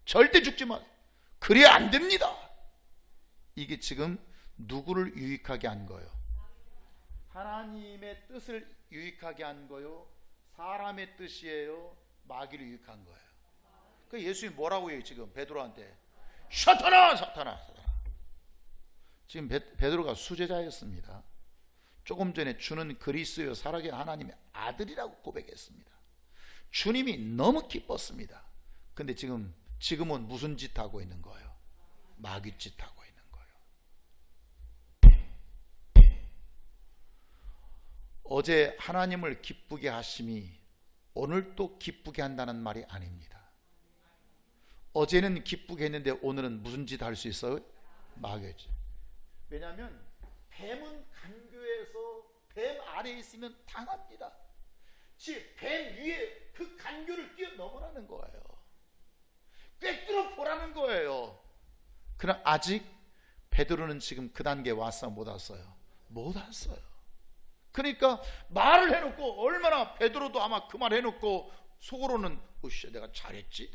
절대 죽지 마. 그래야 안 됩니다. 이게 지금 누구를 유익하게 한 거예요? 하나님의 뜻을 유익하게 한 거요? 사람의 뜻이에요? 마귀를 유익한 거예요? 그 예수님이 뭐라고 해요? 지금 베드로한테 사탄아 사탄아 사탄아. 지금 베드로가 수제자였습니다. 조금 전에 주는 그리스도요 살아계신 하나님의 아들이라고 고백했습니다. 주님이 너무 기뻤습니다. 근데 지금은 무슨 짓 하고 있는 거예요? 마귀 짓 하고 있는 거예요. 어제 하나님을 기쁘게 하심이 오늘 또 기쁘게 한다는 말이 아닙니다. 어제는 기쁘게 했는데 오늘은 무슨 짓 할 수 있어요? 마귀 짓. 왜냐하면 뱀은 간교에서 뱀 아래에 있으면 당합니다. 즉 뱀 위에 그 간교를 뛰어넘으라는 거예요. 꿰뚫어 보라는 거예요. 그러나 아직 베드로는 지금 그 단계에 왔어 못 왔어요? 못 왔어요. 그러니까 말을 해놓고 얼마나 베드로도 아마 그 말 해놓고 속으로는 으쌰 내가 잘했지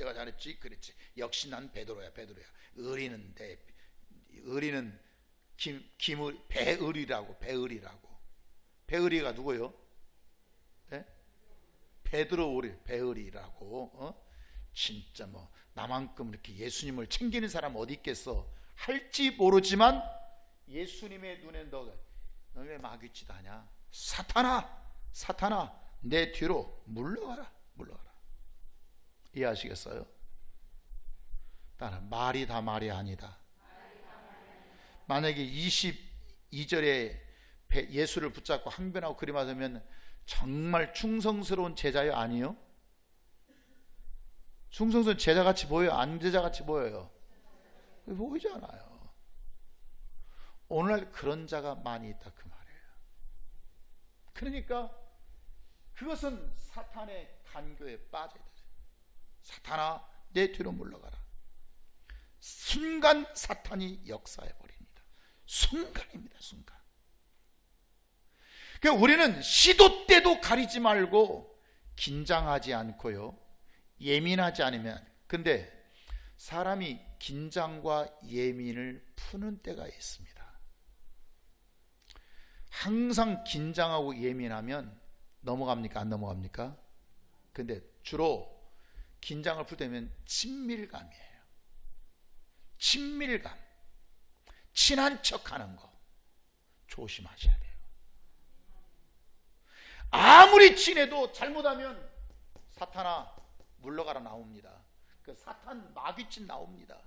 그랬지. 역시 난 베드로야. 의리는 배의리라고. 배의리가 누구요? 네? 베드로 배의리라고. 진짜 뭐 나만큼 이렇게 예수님을 챙기는 사람 어디 있겠어? 할지 모르지만 예수님의 눈에 너 왜 마귀짓 하냐? 사탄아 내 뒤로 물러가라. 이해하시겠어요? 따라 말이 다 말이 아니다. 만약에 22절에 예수를 붙잡고 항변하고 그리 맞으면 정말 충성스러운 제자요? 아니요? 충성스러운 제자같이 보여요? 안 제자같이 보여요? 보이지 않아요. 오늘날 그런 자가 많이 있다 그 말이에요. 그러니까 그것은 사탄의 간교에 빠져야 돼요. 사탄아 내 뒤로 물러가라. 순간 사탄이 역사해 버립니다. 순간입니다. 순간. 그러니까 우리는 시도 때도 가리지 말고 긴장하지 않고요, 예민하지 않으면. 근데 사람이 긴장과 예민을 푸는 때가 있습니다. 항상 긴장하고 예민하면 넘어갑니까? 안 넘어갑니까? 근데 주로 긴장을 풀 때면 친밀감이에요. 친밀감, 친한 척하는 거 조심하셔야 돼요. 아무리 친해도 잘못하면 사탄아 물러가라 나옵니다. 그 사탄 마귀짓 나옵니다.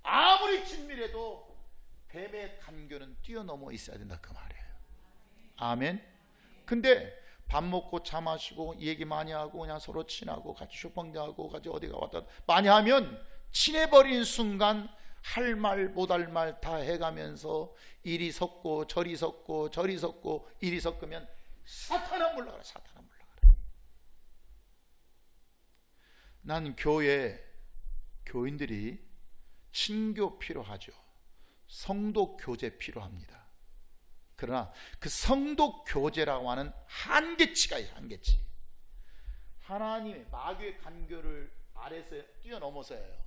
아무리 친밀해도 뱀의 간교는 뛰어넘어 있어야 된다 그 말이에요. 아멘. 근데 밥 먹고 차 마시고 얘기 많이 하고 그냥 서로 친하고 같이 쇼핑도 하고 같이 어디가 왔다 많이 하면 친해버린 순간 할 말 못 할 말 다 해가면서 이리 섞고 저리 섞고 이리 섞으면 사탄아 물러가라. 난 교인들이 친교 필요하죠. 성도 교제 필요합니다. 그러나 그 성도 교제라고 하는 한계치가 있어요. 한계치. 하나님의 마귀의 간교를 아래서 뛰어넘어서 해요.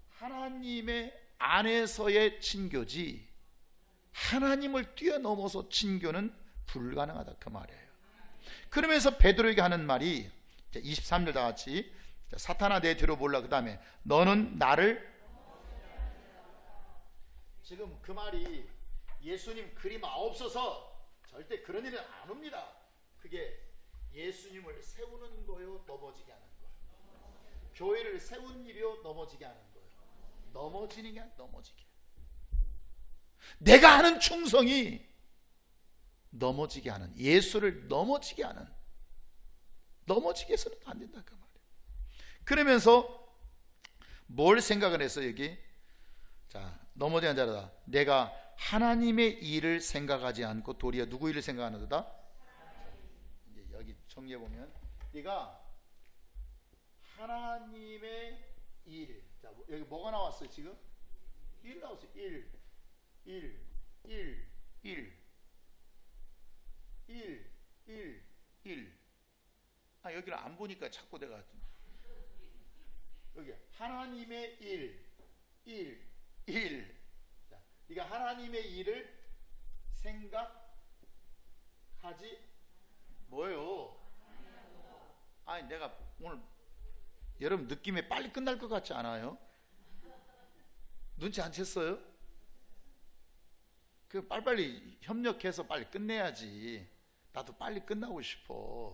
하나님의 안에서의 친교지 하나님을 뛰어넘어서 친교는 불가능하다 그 말이에요. 그러면서 베드로에게 하는 말이 23절 다 같이 사탄아 내 뒤로 몰라. 그 다음에 너는 나를. 지금 그 말이 예수님 그림 없어서 절대 그런 일은 안 옵니다. 그게 예수님을 세우는 거요, 넘어지게 하는 거예요. 교회를 세운 일이요, 넘어지게 하는 거예요. 넘어지는 게 아니라 넘어지게. 내가 하는 충성이 넘어지게 하는, 예수를 넘어지게 하는, 넘어지게 해서는 안 된다 그 말이에요. 그러면서 뭘 생각을 했어 여기? 자, 넘어지는 자라다. 내가 하나님의 일을 생각하지 않고 도리어 누구 일을 생각하는도다? 이제 여기 정리해 보면 네가 하나님의 일. 자, 여기 뭐가 나왔어요 지금? 1 나왔어요. 1. 아, 여기를 안 보니까 자꾸 내가 여기 하나님의 일. 자, 네가 하나님의 일을 생각하지 뭐예요? 아니 내가 오늘 여러분 느낌에 빨리 끝날 것 같지 않아요? 눈치 안 챘어요? 그 빨리빨리 협력해서 빨리 끝내야지. 나도 빨리 끝나고 싶어.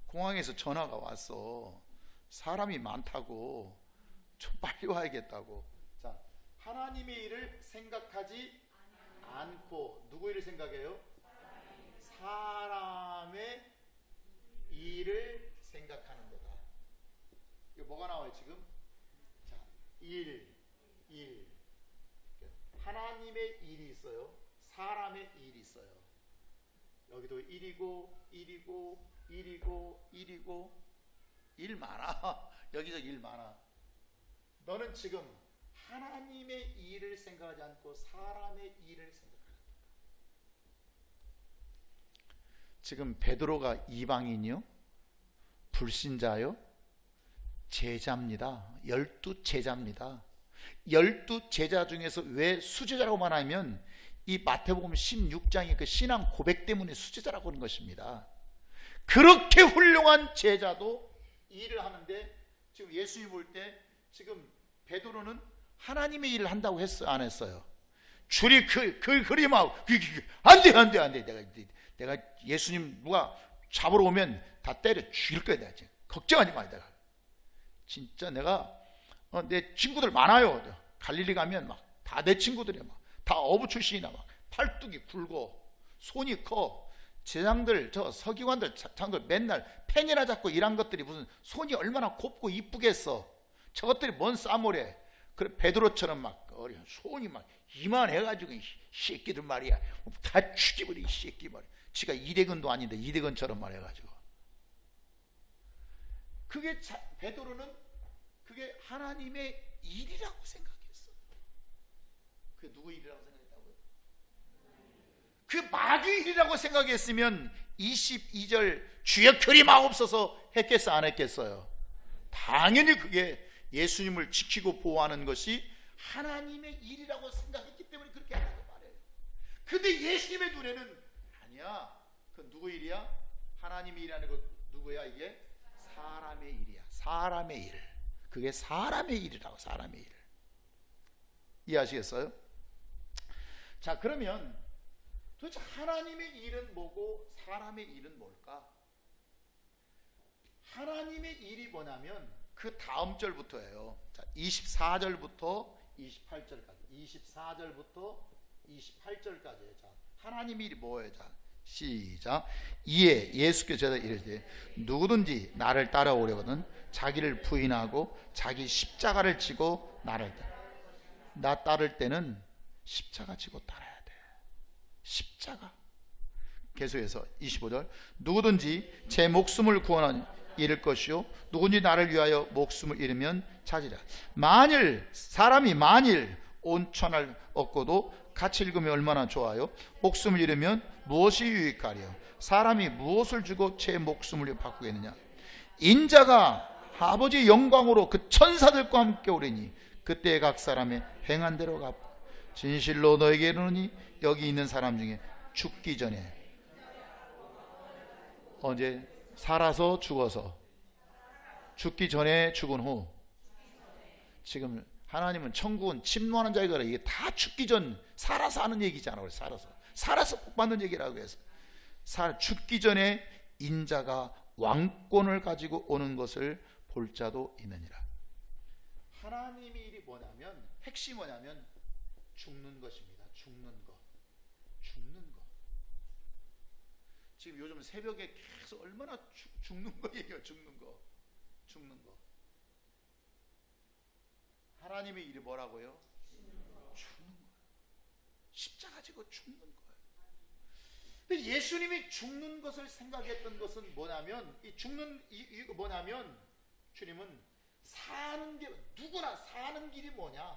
공항에서 전화가 왔어. 사람이 많다고. 좀 빨리 와야겠다고. 자, 하나님의 일을 생각하지 않고 누구 일을 생각해요? 사람의 일을 생각하는 거다. 이거 뭐가 나와요 지금? 자, 일. 하나님의 일이 있어요. 사람의 일이 있어요. 여기도 일이고 일 많아. 여기저기 일 많아. 너는 지금 하나님의 일을 생각하지 않고 사람의 일을 생각하는 거다. 지금 베드로가 이방인이요? 불신자요? 제자입니다. 12제자입니다. 12제자 중에서 왜 수제자라고 말하면 이 마태복음 16장의 그 신앙 고백 때문에 수제자라고 하는 것입니다. 그렇게 훌륭한 제자도 일을 하는데 지금 예수님 볼 때 지금 베드로는 하나님의 일을 한다고 했어요? 안 했어요? 줄이 그림하고 안돼 내가 예수님 누가 잡으러 오면 다 때려 죽일 거야. 내가 걱정하지 마. 내가 진짜 내가 내 친구들 많아요. 갈릴리 가면 막 다 내 친구들이야. 막 다 어부 출신이나 막 팔뚝이 굵고 손이 커. 제장들 저 서기관들 장들 맨날 펜이나 잡고 일한 것들이 무슨 손이 얼마나 곱고 이쁘겠어. 저것들이 뭔 싸모래. 그래 베드로처럼 막 손이 막 이만해가지고 이 새끼들 말이야 다 죽여버려. 이 새끼 말이야. 지가 이대근도 아닌데 이대근처럼 말해가지고 그게 베드로는 그게 하나님의 일이라고 생각했어. 그게 누구 일이라고 생각했다고요? 그 마귀 일이라고 생각했으면 22절 주여 그리마옵소서 했겠어 안 했겠어요? 당연히 그게 예수님을 지키고 보호하는 것이 하나님의 일이라고 생각했기 때문에 그렇게 한다고 말해요. 근데 예수님의 눈에는 아니야. 그 누구 일이야? 하나님의 일이라는 거 누구야? 이게 사람의 일이야. 사람의 일. 그게 사람의 일이라고. 사람의 일. 이해하시겠어요? 자, 그러면 도대체 하나님의 일은 뭐고 사람의 일은 뭘까? 하나님의 일이 뭐냐면 그 다음 절부터예요. 자, 24절부터 28절까지. 24절부터 28절까지. 자, 하나님의 일이 뭐예요? 자, 시작. 이에 예수께서 이르시되 누구든지 나를 따라오려거든 자기를 부인하고 자기 십자가를 지고 나를 나 따를 때는 십자가 지고 따라야 돼. 십자가. 계속해서 25절. 누구든지 제 목숨을 구원하니 잃을 것이요 누구든지 나를 위하여 목숨을 잃으면 찾으리라. 사람이 만일 온 천을 얻고도 같이 읽으면 얼마나 좋아요? 목숨을 잃으면 무엇이 유익하리요? 사람이 무엇을 주고 제 목숨을 바꾸겠느냐? 인자가 아버지의 영광으로 그 천사들과 함께 오리니 그때 각 사람의 행한 대로 갚고 진실로 너에게 이르노니 여기 있는 사람 중에 죽기 전에 언제 살아서 죽어서 죽기 전에 죽은 후 지금 하나님은 천국은 침노하는 자이거라. 이게 다 죽기 전 살아서 하는 얘기잖아요. 살아서 복 받는 얘기라고 해서 죽기 전에 인자가 왕권을 가지고 오는 것을 볼 자도 있느니라. 하나님의 일이 뭐냐면 핵심이 뭐냐면 죽는 것입니다. 죽는 것. 지금 요즘 새벽에 계속 얼마나 죽는 거 얘기해요. 죽는 거. 하나님의 일이 뭐라고요? 죽는 거예요. 십자가 지고 죽는 거예요. 근데 예수님이 죽는 것을 생각했던 것은 뭐냐면 이거 뭐냐면 주님은 사는 길, 누구나 사는 길이 뭐냐?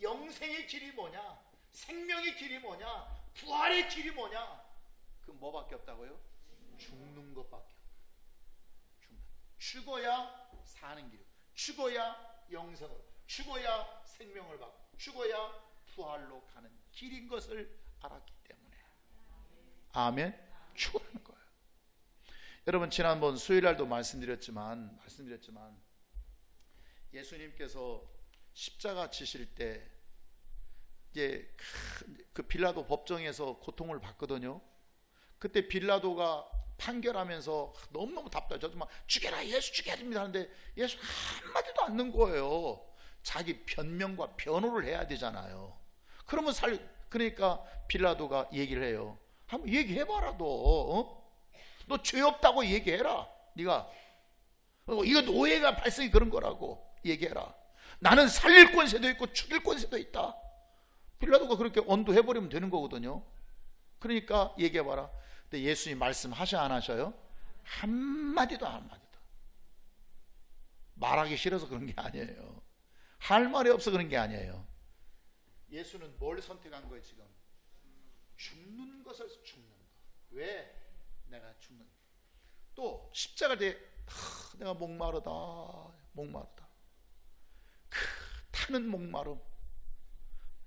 영생의 길이 뭐냐? 생명의 길이 뭐냐? 부활의 길이 뭐냐? 그 뭐밖에 없다고요? 죽는 것밖에 없다. 죽어야 사는 길, 죽어야 영생을, 죽어야 생명을 받고, 죽어야 부활로 가는 길인 것을 알았기 때문에. 아멘. 죽어라는 거예요. 여러분 지난번 수요일날도 말씀드렸지만 예수님께서 십자가 지실 때 이제 그 빌라도 법정에서 고통을 받거든요. 그때 빌라도가 판결하면서 너무너무 답답해. 저도 막 죽여라, 예수 죽여야 됩니다 하는데 예수 한마디도 안 넣은 거예요. 자기 변명과 변호를 해야 되잖아요. 그러면 그러니까 빌라도가 얘기를 해요. 한번 얘기해봐라. 너 죄 없다고 얘기해라. 네가 이거 노예가 발생이 그런 거라고 얘기해라. 나는 살릴 권세도 있고 죽일 권세도 있다. 빌라도가 그렇게 언도해버리면 되는 거거든요. 그러니까 얘기해봐라. 근데 예수님 말씀하셔 안 하셔요? 한마디도 말하기 싫어서 그런 게 아니에요. 할 말이 없어 그런 게 아니에요. 예수는 뭘 선택한 거예요? 지금 죽는 것을 죽는 거. 왜? 내가 죽는. 또 십자가 때 내가 목마르다. 타는 목마름.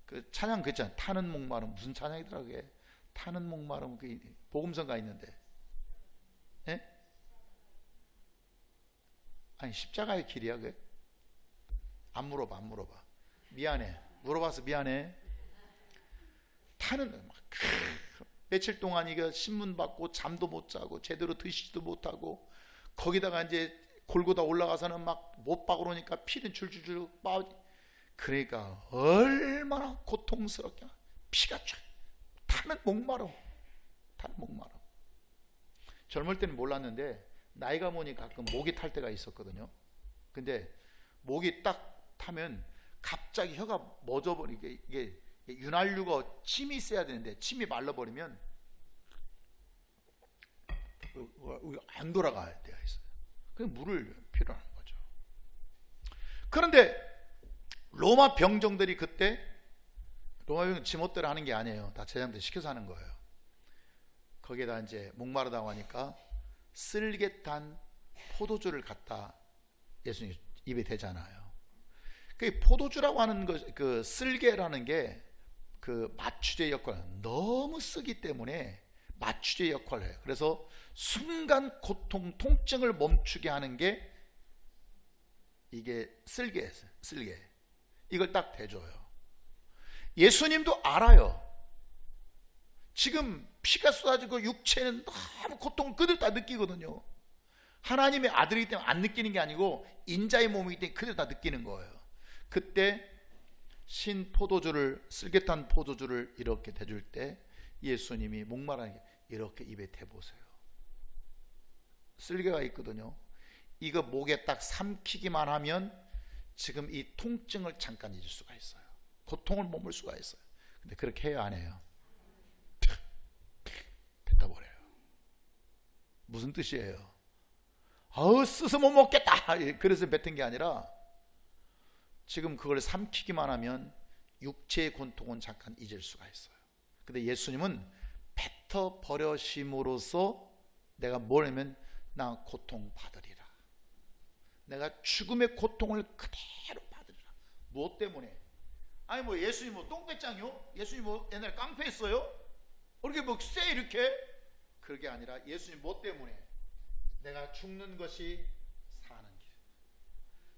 그 찬양 그랬잖아요. 타는 목마름. 무슨 찬양이더라 그게? 타는 목마름. 그 복음서가 있는데. 예? 아니 십자가의 길이야 그게? 안 물어봐. 미안해. 물어봐서 미안해. 타는 며칠 동안 이거 신문 받고 잠도 못 자고 제대로 드시지도 못하고 거기다가 이제 골고다 올라가서는 막 못 박으러 오니까 피는 줄줄줄 빠지. 그러니까 얼마나 고통스럽게 피가 쫙 타는 목마름. 젊을 때는 몰랐는데 나이가 먹으니 가끔 목이 탈 때가 있었거든요. 근데 목이 딱 타면 갑자기 혀가 멎어버리게. 이게 윤활유가 침이 있어야 되는데 침이 말라버리면 안 돌아가야 때가 있어요. 그래서 물을 필요한 거죠. 그런데 로마 병정들이 그때 로마 병정 지멋대로 하는 게 아니에요. 다 제자들 시켜서 하는 거예요. 거기에다 이제 목마르다고 하니까 쓸개탄 포도주를 갖다 예수님 입에 대잖아요. 그 포도주라고 하는 것, 그 쓸개라는 게 그 마취제 역할, 너무 쓰기 때문에 마취제 역할을 해요. 그래서 순간 고통, 통증을 멈추게 하는 게 이게 쓸개예요. 쓸개. 이걸 딱 대줘요. 예수님도 알아요. 지금 피가 쏟아지고 육체는 너무 고통을 그들 다 느끼거든요. 하나님의 아들이기 때문에 안 느끼는 게 아니고 인자의 몸이기 때문에 그들 다 느끼는 거예요. 그때 신 포도주를, 쓸개탄 포도주를 이렇게 대줄 때 예수님이 목마르는 게 이렇게 입에 대보세요. 쓸개가 있거든요. 이거 목에 딱 삼키기만 하면 지금 이 통증을 잠깐 잊을 수가 있어요. 고통을 머물 수가 있어요. 근데 그렇게 해요, 안 해요? 뱉어버려요. 무슨 뜻이에요? 쓰서 못 먹겠다. 그래서 뱉은 게 아니라 지금 그걸 삼키기만 하면 육체의 고통은 잠깐 잊을 수가 있어요. 근데 예수님은 뱉어버려심으로써 내가 뭘 하면 나 고통 받으리라. 내가 죽음의 고통을 그대로 받으리라. 무엇 때문에? 아니 뭐 예수님 뭐 똥배짱이요? 예수님 뭐 옛날에 깡패했어요? 그렇게 뭐 쎄 이렇게? 그게 아니라 예수님 뭐 때문에? 내가 죽는 것이 사는 길,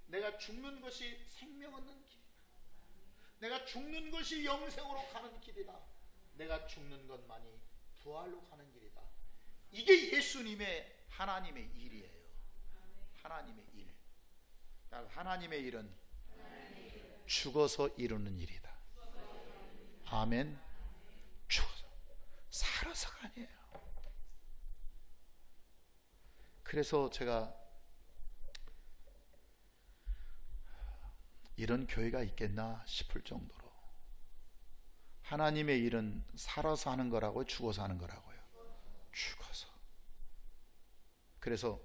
내가 죽는 것이 생명 얻는 길이다, 내가 죽는 것이 영생으로 가는 길이다, 내가 죽는 것만이 부활로 가는 길이다. 이게 예수님의 하나님의 일이에요. 하나님의 일. 하나님의 일은 죽어서 이루는 일이다. 아멘. 죽어서, 살아서가 아니에요. 그래서 제가 이런 교회가 있겠나 싶을 정도로 하나님의 일은 살아서 하는 거라고요, 죽어서 하는 거라고요? 죽어서. 그래서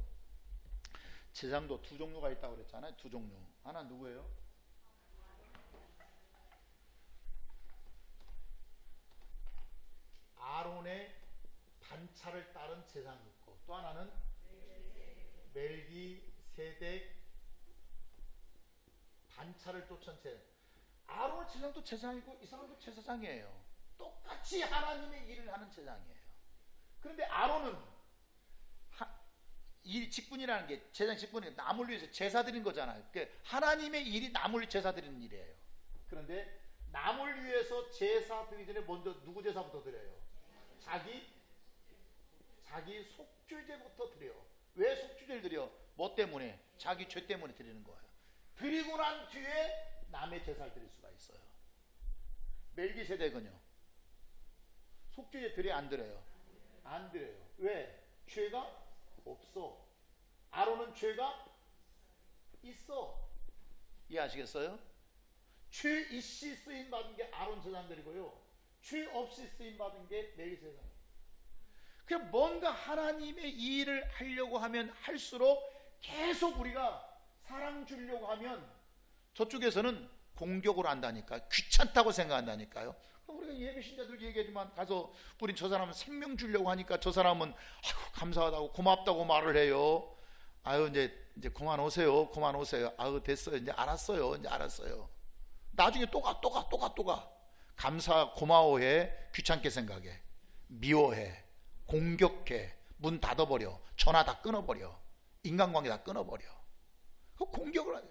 제장도 두 종류가 있다고 그랬잖아요. 두 종류. 하나 누구예요? 아론의 단차를 따른 제장이 있고, 또 하나는 멜기세덱 단차를 쫓은 제장. 아론 제장도 제장이고 이 사람도 제사장이에요. 똑같이 하나님의 일을 하는 제장이에요. 그런데 아론은 이 직분이라는 게, 제장 직분이 남을 위해서 제사 드린 거잖아요. 그러니까 하나님의 일이 남을 제사 드리는 일이에요. 그런데 남을 위해서 제사 드리기 전에 먼저 누구 제사부터 드려요? 자기 속죄제부터 드려요. 왜 속죄제를 드려? 뭐 때문에? 자기 죄 때문에 드리는 거예요. 드리고 난 뒤에 남의 제사를 드릴 수가 있어요. 멜기세덱은요, 속죄제 드려요, 안 드려요? 안 드려요. 왜? 죄가 없어. 아론은 죄가 있어. 이해하시겠어요? 죄 있이 쓰임 받은 게 아론 제사장들이고요, 죄 없이 쓰임 받은 게 멜기세덱. 그냥 뭔가 하나님의 이 일을 하려고 하면 할수록 계속 우리가 사랑 주려고 하면 저쪽에서는 공격을 한다니까, 귀찮다고 생각한다니까요. 우리가 예배신자들 얘기하지만 가서 우린 저 사람은 생명 주려고 하니까 저 사람은 아유 감사하다고 고맙다고 말을 해요. 아유 이제 그만 오세요. 아유 됐어요. 이제 알았어요. 나중에 또 가. 감사 고마워해, 귀찮게 생각해, 미워해, 공격해, 문 닫아버려, 전화 다 끊어버려, 인간관계 다 끊어버려. 그 공격을 하죠.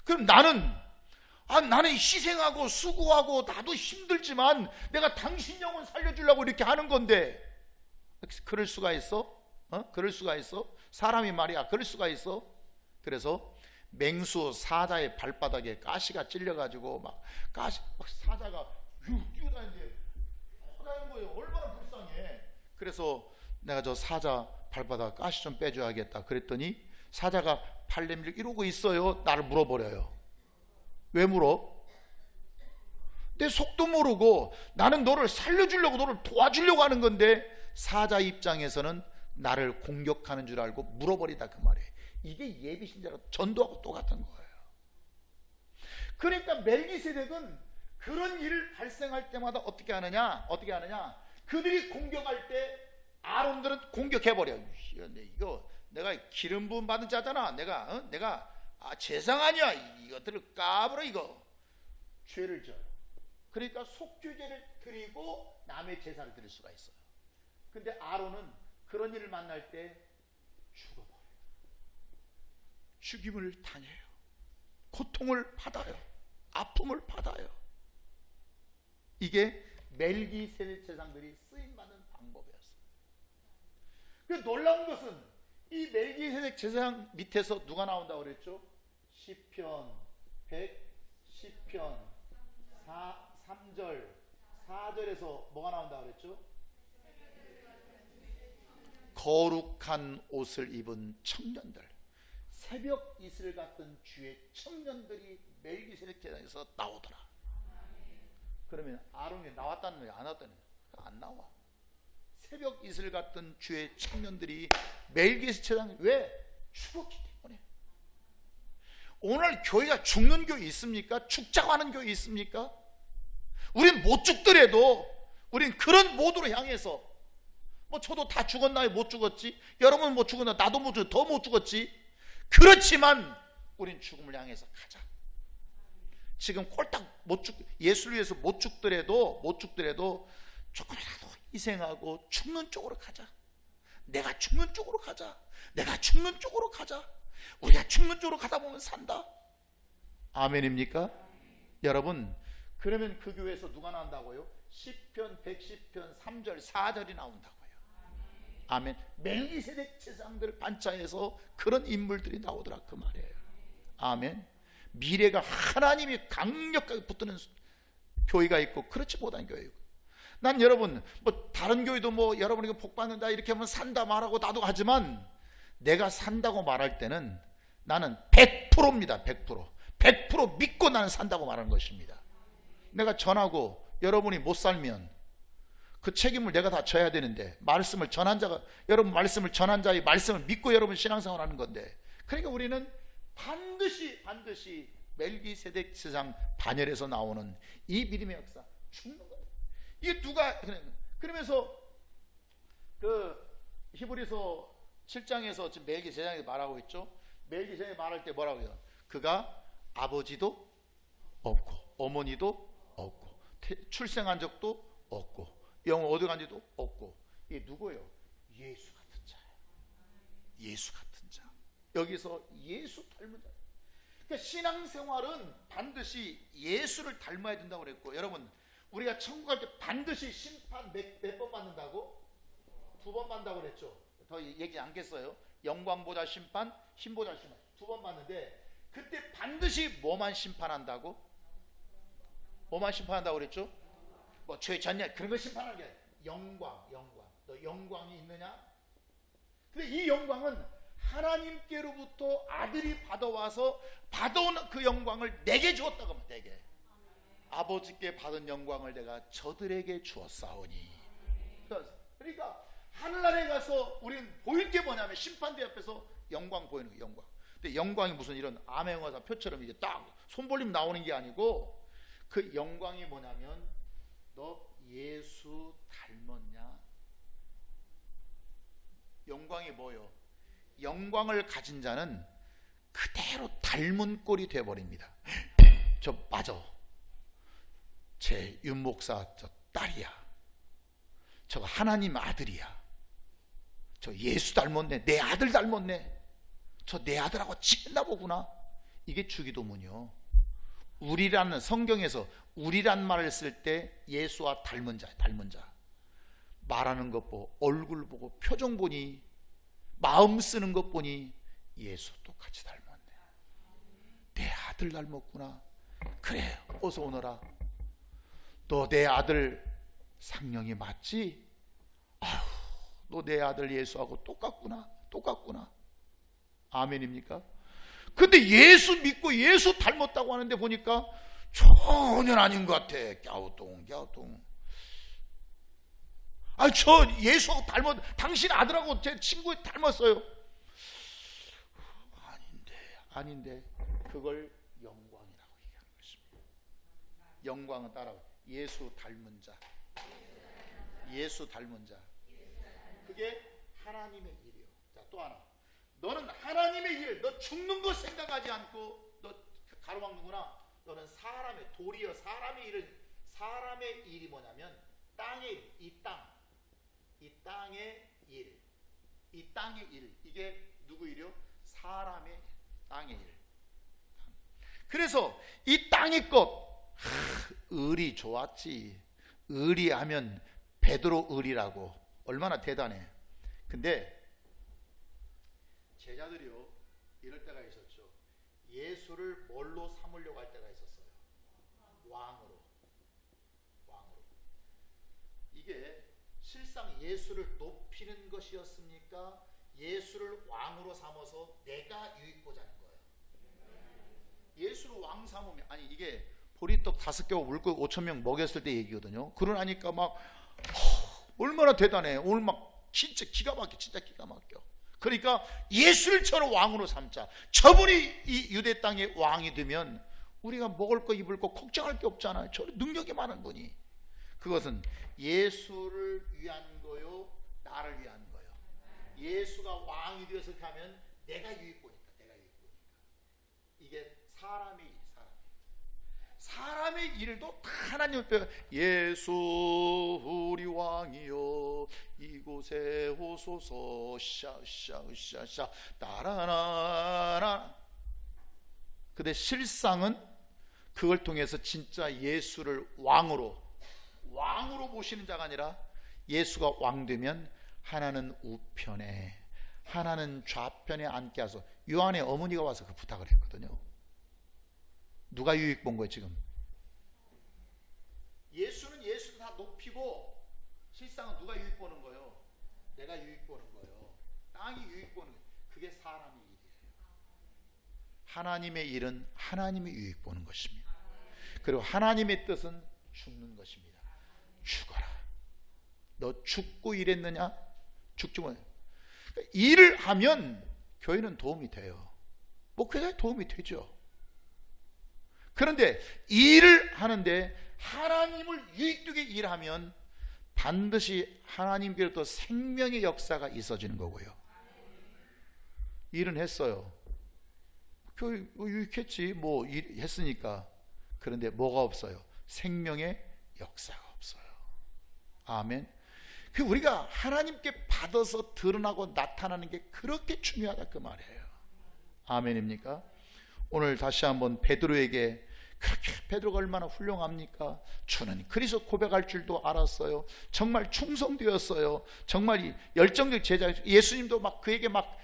그럼 나는 희생하고 수고하고 나도 힘들지만 내가 당신 영혼 살려주려고 이렇게 하는 건데, 그럴 수가 있어? 그럴 수가 있어? 사람이 말이야, 그럴 수가 있어? 그래서 맹수 사자의 발바닥에 가시가 찔려가지고 막 사자가 뛰어다니는데 하는 거예요. 얼마나 불쌍해. 그래서 내가 저 사자 발바닥 가시 좀 빼줘야겠다 그랬더니 사자가 팔 내밀고 이러고 있어요. 나를 물어버려요. 왜 물어? 내 속도 모르고 나는 너를 살려주려고, 너를 도와주려고 하는 건데 사자 입장에서는 나를 공격하는 줄 알고 물어버리다, 그 말이에요. 이게 예비신자로 전도하고 똑같은 거예요. 그러니까 멜기세덱은 그런 일을 발생할 때마다 어떻게 하느냐? 그들이 공격할 때 아론들은 공격해버려. 이거 내가 기름 부음 받은 자잖아. 내가 재상 아니야. 이것들을 까불어. 이거 죄를 져요. 그러니까 속죄제를 드리고 남의 제사를 드릴 수가 있어요. 근데 아론은 그런 일을 만날 때 죽어버려요. 죽임을 당해요. 고통을 받아요. 아픔을 받아요. 이게 멜기세덱 제사장들이 쓰임받는 방법이었어요. 그 놀라운 것은 이 멜기세덱 제사장 밑에서 누가 나온다고 그랬죠? 시편 110편 3절 4절에서 뭐가 나온다고 그랬죠? 거룩한 옷을 입은 청년들, 새벽 이슬 같은 주의 청년들이 멜기세덱 제사장에서 나오더라. 그러면 아론이 나왔다는 거야, 안 나왔다는 거야? 안 나와. 새벽 이슬 같은 주의 청년들이 멜기세덱 제사장, 왜? 죽었기 때문에. 오늘 교회가 죽는 교회 있습니까? 죽자고 하는 교회 있습니까? 우린 못 죽더라도 우린 그런 모드로 향해서, 뭐 저도 다 죽었나요? 못 죽었지. 여러분 못 죽었나? 나도 못 죽었지. 더 못 죽었지. 그렇지만 우린 죽음을 향해서 가자. 지금 꼴딱 예수를 위해서 못 죽더라도 조금이라도 희생하고 죽는 쪽으로 가자. 내가 죽는 쪽으로 가자. 우리가 죽는 쪽으로 가다 보면 산다. 아멘입니까? 여러분, 그러면 그 교회에서 누가 나온다고요? 시편 110편 3절 4절이 나온다고요. 아멘. 멜기세덱 제사장들 반차에서 그런 인물들이 나오더라, 그 말이에요. 아멘. 미래가 하나님이 강력하게 붙드는 교회가 있고 그렇지 못한 교회가 있고. 난 여러분 뭐 다른 교회도 뭐 여러분에게 복 받는다 이렇게 하면 산다 말하고 나도 하지만, 내가 산다고 말할 때는 나는 100%입니다. 100% 믿고 나는 산다고 말하는 것입니다. 내가 전하고 여러분이 못 살면 그 책임을 내가 다 져야 되는데, 말씀을 전한 자가, 여러분 말씀을 전한 자의 말씀을 믿고 여러분 신앙생활 하는 건데, 그러니까 우리는 반드시 멜기세덱 제사장 반열에서 나오는 이 믿음의 역사, 죽는 거예요. 이게 누가, 그러면서 그 히브리서 7장에서 지금 멜기세덱이 말하고 있죠. 멜기세덱이 말할 때 뭐라고 해요? 그가 아버지도 없고 어머니도 없고 출생한 적도 없고 영혼 어디 간지도 없고, 이게 누구예요? 예수 같은 자. 여기서 예수 닮은 자. 그러니까 신앙생활은 반드시 예수를 닮아야 된다고 그랬고, 여러분 우리가 천국 갈 때 반드시 심판 몇 번 받는다고? 2번 받는다고 그랬죠. 더 얘기 안 겠어요. 영광보다 심판, 힘보다 심판 2번 받는데, 그때 반드시 뭐만 심판한다고? 뭐만 심판한다고 그랬죠? 뭐 죄 졌냐 그런 거 심판하는 게 아니라 영광. 너 영광이 있느냐? 근데 이 영광은 하나님께로부터 아들이 받아와서 받아온 그 영광을 내게 주었다고 하면, 내게. 아버지께 받은 영광을 내가 저들에게 주었사오니. 그러니까 하늘나라에 가서 우리는 보일 게 뭐냐면 심판대 앞에서 영광 보이는 거예요. 영광. 근데 영광이 무슨 이런 암행어사 표처럼 이제 딱 손벌림 나오는 게 아니고, 그 영광이 뭐냐면 너 예수 닮았냐? 영광이 뭐요? 영광을 가진 자는 그대로 닮은 꼴이 되어버립니다. 저 맞아, 제 윤목사 저 딸이야, 저거 하나님 아들이야, 저 예수 닮았네, 내 아들 닮았네, 저 내 아들하고 친나 보구나. 이게 주기도문이요. 우리라는, 성경에서 우리란 말을 쓸 때 예수와 닮은 자, 말하는 것 보고, 얼굴 보고, 표정 보니, 마음 쓰는 것 보니 예수 똑같이 닮았네, 내 아들 닮았구나. 그래, 어서 오너라, 너 내 아들 상령이 맞지? 아휴, 너 내 아들 예수하고 똑같구나. 아멘입니까? 근데 예수 믿고 예수 닮았다고 하는데 보니까 전혀 아닌 것 같아. 갸우뚱. 아, 저 예수하고 당신 아들하고 제 친구 닮았어요. 아닌데 그걸 영광이라고 얘기하는 것입니다. 영광은 따라와, 예수 닮은 자. 그게 하나님의 일이요. 자, 또 하나, 너는 하나님의 일, 너 죽는 거 생각하지 않고, 너 가로막는구나. 너는 사람의 도리여, 사람의 일이 뭐냐면 땅의 일, 이 땅의 일, 이게 누구 일이요? 사람의 땅의 일. 그래서 이 땅의 것, 을이 좋았지. 을이 하면 베드로 을이라고, 얼마나 대단해. 근데 제자들이요, 이럴 때가 있었죠. 예수를 뭘로 삼으려고 할 때가 있었어요? 왕으로. 이게 실상 예수를 높이는 것이었습니까? 예수를 왕으로 삼아서 내가 유익 보자는 거예요. 예수를 왕 삼으면, 아니 이게 보리떡 5개 물고 5,000명 먹였을 때 얘기거든요. 그러나니까 막 얼마나 대단해. 오늘 막 진짜 기가 막혀. 그러니까 예수를 저는 왕으로 삼자. 저분이 이 유대 땅의 왕이 되면 우리가 먹을 거 입을 거 걱정할 게 없잖아요. 저는 능력이 많은 분이. 그것은 예수를 위한 거요, 나를 위한 거요. 예수가 왕이 되어서 하면 내가 유익 보니까. 이게 사람의 일. 사람의 일도 다 하나님 앞에, 예수 우리 왕이여 이곳에 오소서 샤샤샤샤 따라라라. 근데 실상은 그걸 통해서 진짜 예수를 왕으로 모시는 자가 아니라, 예수가 왕 되면 하나는 우편에, 하나는 좌편에 앉게 하소. 요한의 어머니가 와서 그 부탁을 했거든요. 누가 유익 본 거예요 지금? 예수는 다 높이고, 실상은 누가 유익 보는 거예요? 내가 유익 보는 거예요. 땅이 유익 보는 거예요. 그게 사람의 일이에요. 하나님의 일은 하나님이 유익 보는 것입니다. 그리고 하나님의 뜻은 죽는 것입니다. 죽어라. 너 죽고 일했느냐? 죽지 뭐. 일을 하면 교회는 도움이 돼요. 목회자에 도움이 되죠. 그런데 일을 하는데 하나님을 유익되게 일하면 반드시 하나님께로부터 생명의 역사가 있어지는 거고요. 일은 했어요. 교회 유익했지, 뭐 했으니까. 그런데 뭐가 없어요? 생명의 역사가 없어요. 아멘. 그 우리가 하나님께 받아서 드러나고 나타나는 게 그렇게 중요하다 그 말이에요. 아멘입니까? 오늘 다시 한번 베드로에게, 그렇게 베드로가 얼마나 훌륭합니까? 주는 그리스도 고백할 줄도 알았어요. 정말 충성되었어요. 정말 이 열정적 제자. 예수님도 막 그에게 막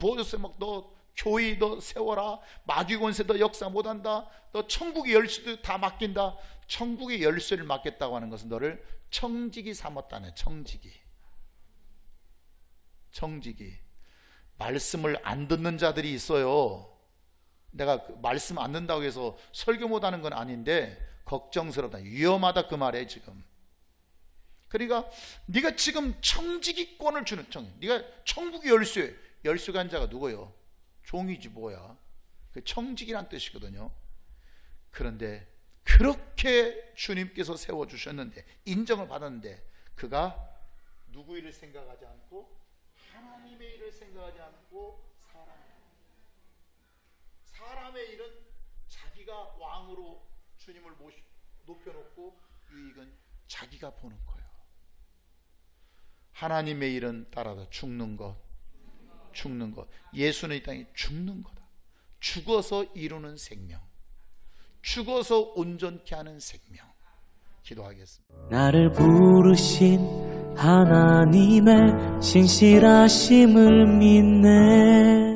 보여줬어요. 막 너 교회 너 세워라. 마귀 권세 너 역사 못한다. 너 천국의 열쇠도 다 맡긴다. 천국의 열쇠를 맡겠다고 하는 것은 너를 청지기 삼았다네. 청지기. 말씀을 안 듣는 자들이 있어요. 내가 말씀 안 듣는다고 해서 설교 못하는 건 아닌데 걱정스럽다, 위험하다 그 말에 지금. 그러니까 네가 지금 청지기권을 주는, 네가 천국의 열쇠가 한 자가 누구요? 종이지 뭐야. 그 청지기란 뜻이거든요. 그런데 그렇게 주님께서 세워주셨는데, 인정을 받았는데, 그가 누구 일을 생각하지 않고 하나님의 일을 생각하지 않고 사람의 일은 자기가 왕으로 주님을 높여놓고 유익은 자기가 보는 거예요. 하나님의 일은 따라다 죽는 것. 예수는 이 땅에 죽는 거다. 죽어서 이루는 생명, 죽어서 온전케 하는 생명. 기도하겠습니다. 나를 부르신 하나님의 신실하심을 믿네.